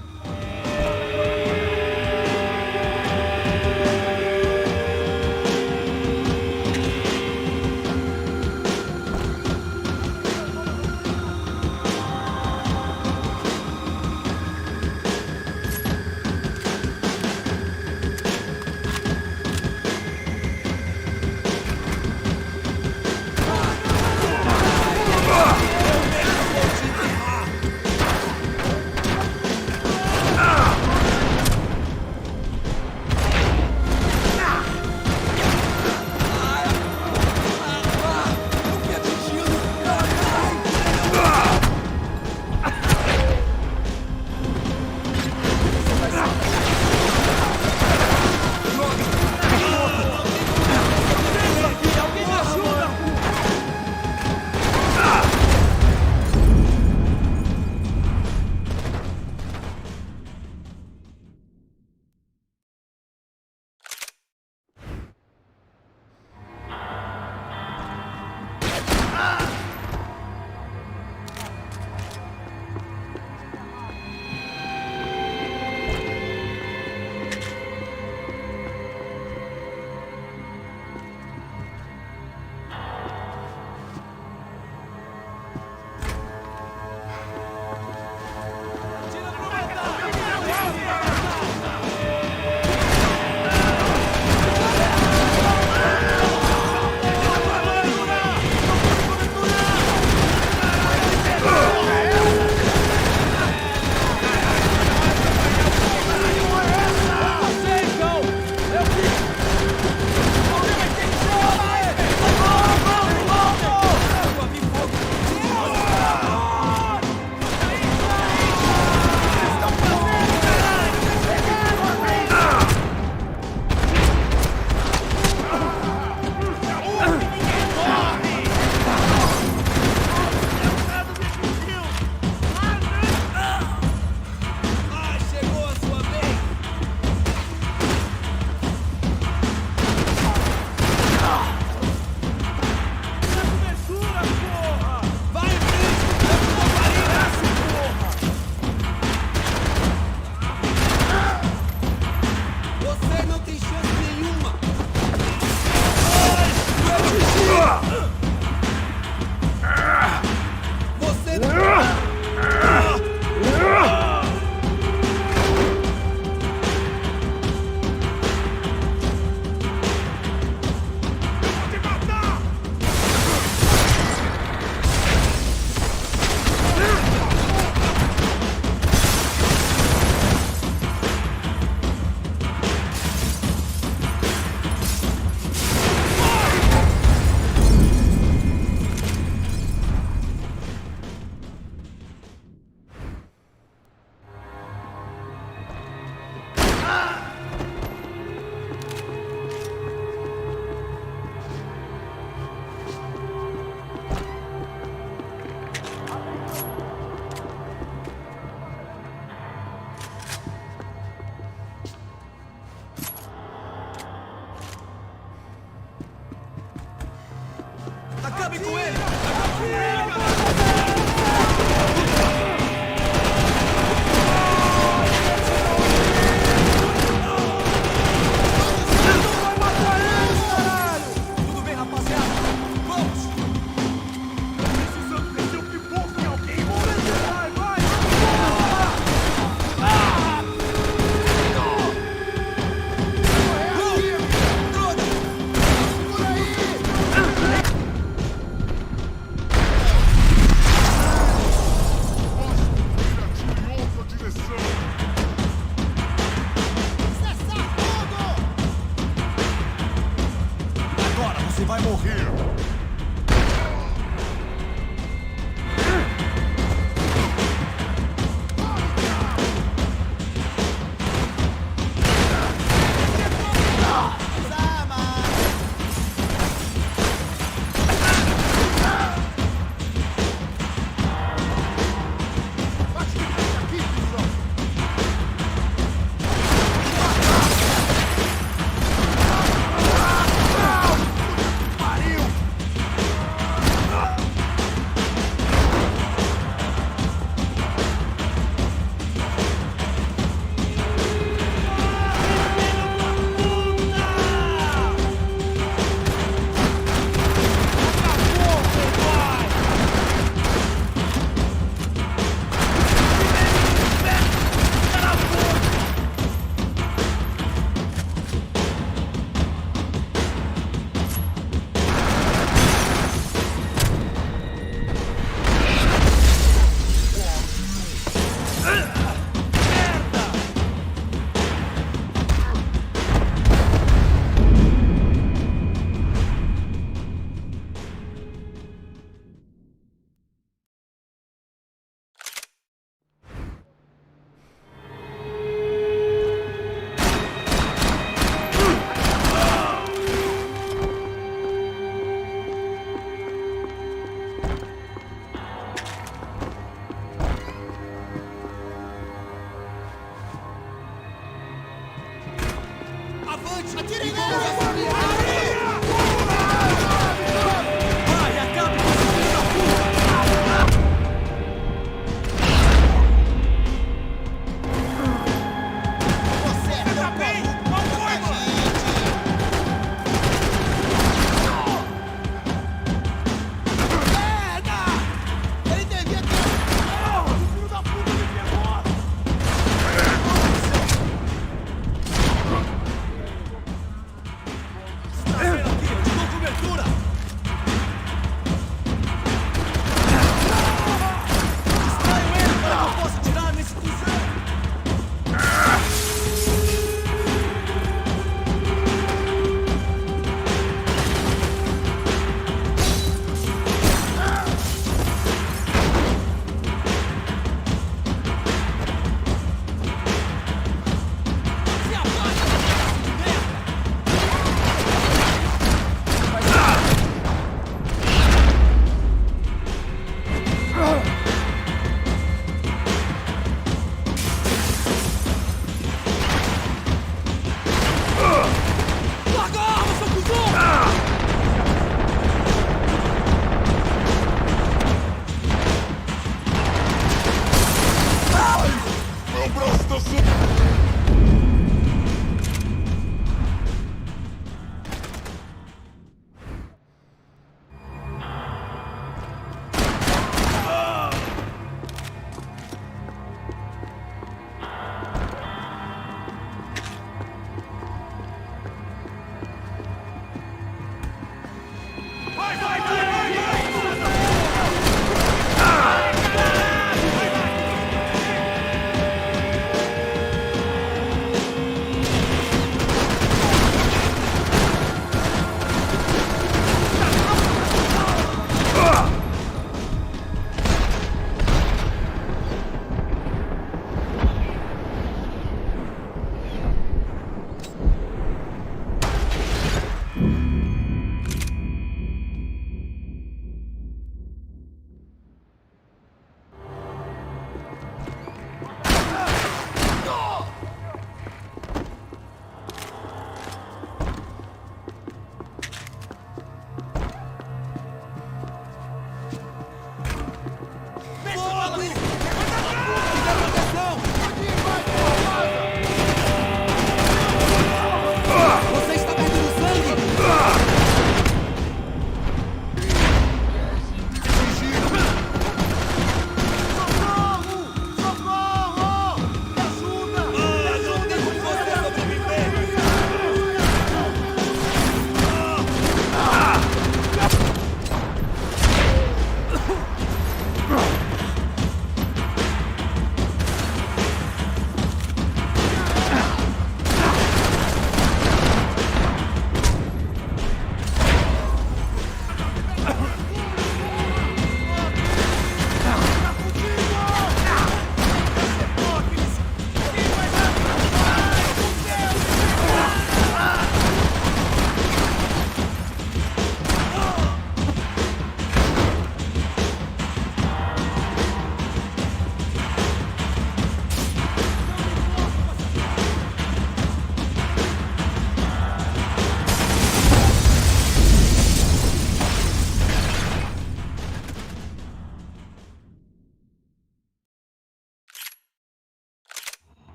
Atirem nele!